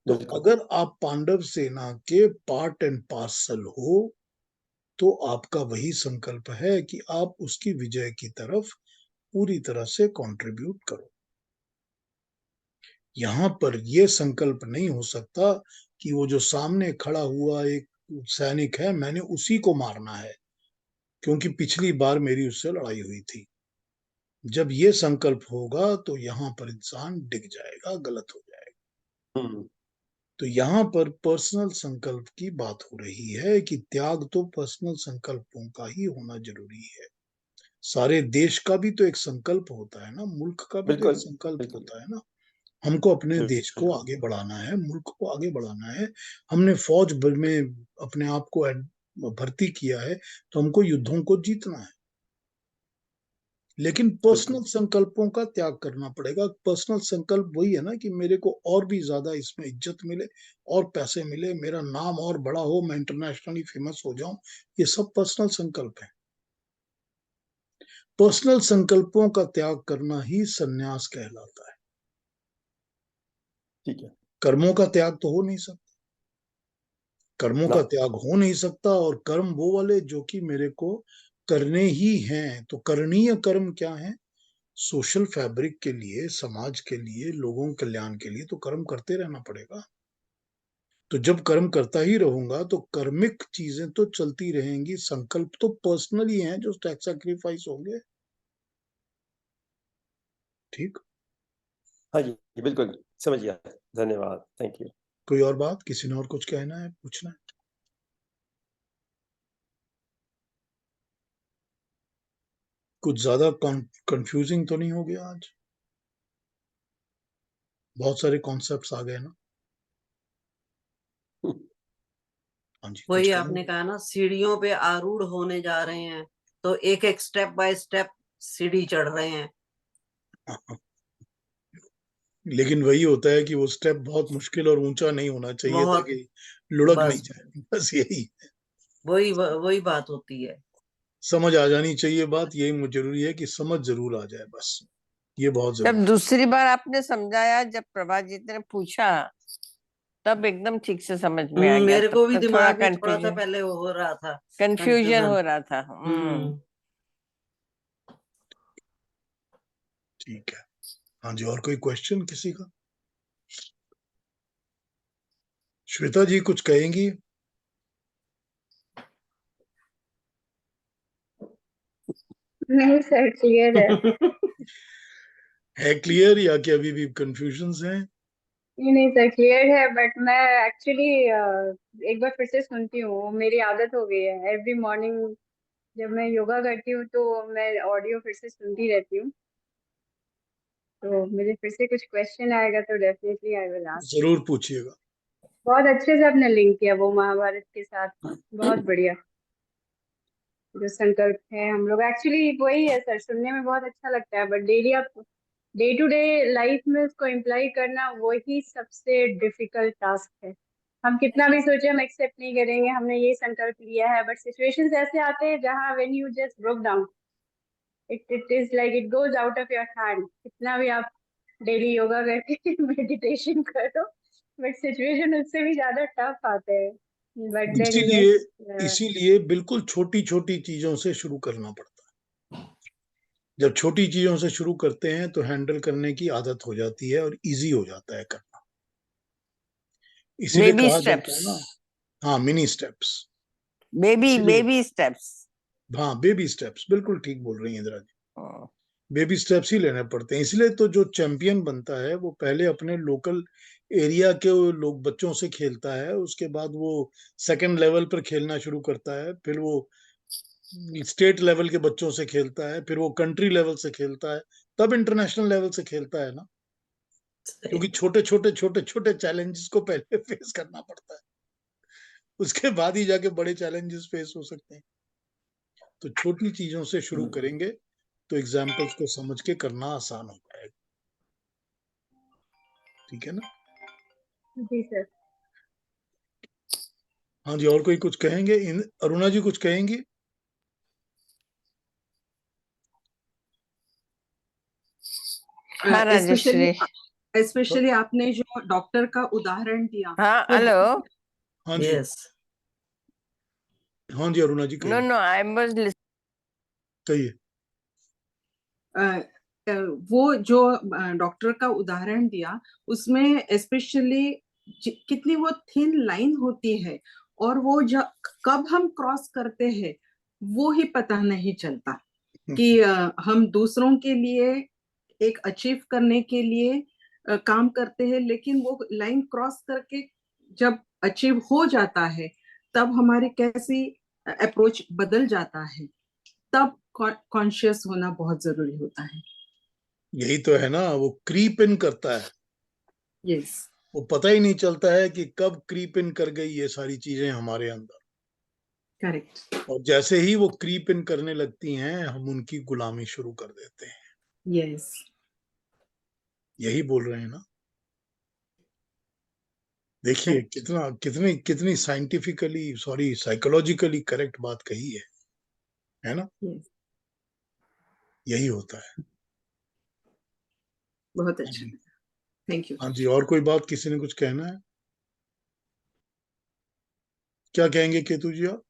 तो बिल्कुल। अगर आप पांडव सेना के पार्ट एंड पार्सल हो तो आपका वही संकल्प है कि आप उसकी विजय की तरफ पूरी तरह से कंट्रीब्यूट करो। यहाँ पर यह संकल्प नहीं हो सकता कि वो जो सामने खड़ा हुआ एक सैनिक है मैंने उसी को मारना है क्योंकि पिछली बार मेरी उससे लड़ाई हुई थी। जब ये संकल्प होगा तो यहाँ पर इंसान डिग जाएगा, गलत हो जाएगा। हम्म। तो यहाँ पर पर्सनल संकल्प की बात हो रही है कि त्याग तो पर्सनल संकल्पों का ही होना जरूरी है। सारे देश का भी तो एक संकल्प होता है ना, मुल्क का भी तो एक बिल्कुल। संकल्प बिल्कुल। होता है ना। हमको अपने देश को बिल्कुल। आगे बढ़ाना है, मुल्क को आगे बढ़ाना है। हमने फौज में अपने आप को भर्ती किया है तो हमको युद्धों को जीतना है। लेकिन पर्सनल बिल्कुल। संकल्पों का त्याग करना पड़ेगा। पर्सनल संकल्प वही है ना कि मेरे को और भी ज्यादा इसमें इज्जत मिले और पैसे मिले, मेरा नाम और बड़ा हो, मैं इंटरनेशनली फेमस हो जाऊं। ये सब पर्सनल संकल्प है। पर्सनल संकल्पों का त्याग करना ही सन्यास कहलाता है। ठीक है कर्मों का त्याग तो हो नहीं सकता, कर्मों ना। का त्याग हो नहीं सकता। और कर्म वो वाले जो कि मेरे को करने ही हैं। तो करणीय कर्म क्या है? सोशल फैब्रिक के लिए, समाज के लिए, लोगों के कल्याण के लिए तो कर्म करते रहना पड़ेगा। तो जब कर्म करता ही रहूंगा तो कर्मिक चीजें तो चलती रहेंगी, संकल्प तो पर्सनल ही हैं जो सैक्रिफाइस होंगे। ठीक। हाँ जी, बिल्कुल समझ गया, धन्यवाद, थैंक यू। कोई और बात, किसी ने और कुछ कहना है, पूछना है? कुछ ज्यादा कंफ्यूजिंग तो नहीं हो गया आज? बहुत सारे कॉन्सेप्ट्स आ गए ना? हाँ जी, कुछ वही कहना आपने है? कहा ना, सीढ़ियों पे आरूढ़ होने जा रहे हैं, तो एक एक स्टेप बाय स्टेप सीढ़ी चढ़ रहे हैं। लेकिन वही होता है कि वो स्टेप बहुत मुश्किल और ऊंचा नहीं होना चाहिए बहुत, ताकि लुढ़क नहीं बस जाए, बस यही वही बात होती है। समझ आ जानी चाहिए। बात यही जरूरी है कि समझ जरूर आ जाए, बस ये बहुत जब जरूरी दूसरी बार आपने समझाया, जब प्रभाजीत ने पूछा, तब एकदम ठीक से समझ में आ गया। मेरे को तब भी तक थोड़ा दिमाग में थोड़ा सा कंफ्यूजन पहले हो रहा था, कंफ्यूजन हो रहा था। ठीक है। हाँ जी, और कोई क्वेश्चन किसी का? श्वेता जी कुछ कहेंगी? नहीं सर, क्लियर है। है क्लियर या कि अभी भी कंफ्यूजन्स हैं? नहीं सर, क्लियर है, बट मैं एक्चुअली एक बार फिर से सुनती हूँ। मेरी आदत हो गई है, एवरी मॉर्निंग जब मैं योगा करती हूँ तो मैं ऑडियो फिर से सुनती रहती हूँ। तो मुझे फिर से कुछ क्वेश्चन आएगा तो डेफिनेटली आई विल आस्क। जरूर पूछिएगा। बहुत अच्छे से आपने लिंक किया वो महाभारत के साथ, बहुत बढ़िया। जो संकल्प है हम लोग एक्चुअली वही है सर, सुनने में बहुत अच्छा लगता है, बट डेली आप डे टू डे लाइफ में उसको इम्प्लाई करना वही सबसे डिफिकल्ट टास्क है। हम कितना भी सोचे हम एक्सेप्ट नहीं करेंगे, हमने ये संकल्प लिया है, बट सिचुएशंस ऐसे आते हैं जहाँ when you just broke down, it is like it goes out of your hand. कितना भी आप डेली योगा करके मेडिटेशन करो, बट सिचुएशन उससे भी ज्यादा टफ आते हैं। बट देन इसीलिए यस, इसीलिए बिल्कुल छोटी छोटी चीजों से शुरू करना पड़ता है। जब छोटी चीजों से शुरू करते हैं तो हैंडल करने की आदत हो जाती है और इजी हो जाता है करना। इसीलिए बेबी कहा जाता है स्टेप्स, ना, हाँ, मिनी स्टेप्स। बेबी इसीलिए बेबी स्टेप्स। हाँ, बेबी स्टेप्स, बिल्कुल ठीक बोल रही हैं इंदिरा जी। बेबी स्टेप्स ही लेने पड़ते हैं। इसलिए तो जो चैंपियन बनता है वो पहले अपने लोकल एरिया के लोग बच्चों से खेलता है, उसके बाद वो सेकंड लेवल पर खेलना शुरू करता है, फिर वो स्टेट लेवल के बच्चों से खेलता है, फिर वो कंट्री लेवल से खेलता है, तब इंटरनेशनल लेवल से खेलता है ना। क्योंकि छोटे छोटे छोटे छोटे चैलेंजेस को पहले फेस करना पड़ता है, उसके बाद ही जाके बड़े चैलेंजेस फेस हो सकते हैं। तो छोटी चीजों से शुरू करेंगे तो एग्जाम्पल्स को समझ के करना आसान हो जाएगा। ठीक है ना? जी सर। हाँ जी, और कोई कुछ कहेंगे? अरुणा जी कुछ कहेंगी? हाँ राजेश्वरी। स्पेशली आपने जो डॉक्टर का उदाहरण दिया, हाँ वो हेलो। हाँ जी, यस, हाँ जी, अरुणा जी नो कहिए। नो, आई वाज कहिए। वो जो डॉक्टर का उदाहरण दिया, उसमें स्पेशली कितनी वो थिन लाइन होती है, और वो जब कब हम क्रॉस करते हैं वो ही पता नहीं चलता कि हम दूसरों के लिए एक अचीव करने के लिए काम करते हैं, लेकिन वो लाइन क्रॉस करके जब अचीव हो जाता है तब हमारी कैसी अप्रोच बदल जाता है, तब कॉन्शियस होना बहुत जरूरी होता है। यही तो है ना, वो क्रीप इन करता है, यस, वो पता ही नहीं चलता है कि कब क्रीप इन कर गई ये सारी चीजें हमारे अंदर। करेक्ट, और जैसे ही वो क्रीप इन करने लगती हैं हम उनकी गुलामी शुरू कर देते हैं। यस, यही बोल रहे हैं ना? देखिए करेक्ट, कितना कितनी कितनी साइंटिफिकली, सॉरी, साइकोलॉजिकली करेक्ट बात कही है ना? यस, यही होता है। बहुत हाँ अच्छा, जी, थैंक यू। हाँ जी, और कोई बात किसी ने कुछ कहना है? क्या कहेंगे केतु जी आप?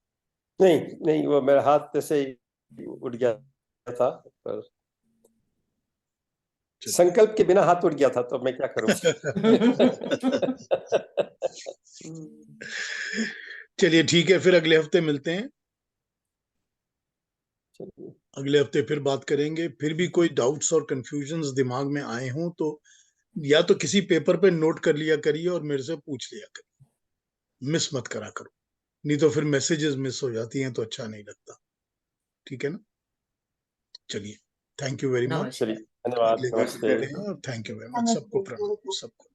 नहीं नहीं, वो मेरा हाथ से ही उठ गया था, पर संकल्प के बिना हाथ उठ गया था, तो मैं क्या करूं। चलिए ठीक है, फिर अगले हफ्ते मिलते हैं। अगले हफ्ते फिर बात करेंगे। फिर भी कोई डाउट्स और कंफ्यूजन्स दिमाग में आए हों तो या तो किसी पेपर पे नोट कर लिया करिए और मेरे से पूछ लिया करिए, मिस मत करा करो, नहीं तो फिर मैसेजेस मिस हो जाती हैं तो अच्छा नहीं लगता। ठीक है ना? चलिए, थैंक यू वेरी मच। चलिए नमस्कार। धन्यवाद, अगले वीक नमस्ते। मिलते हैं और थैंक यू वेरी मच सबको, प्रणाम सबको।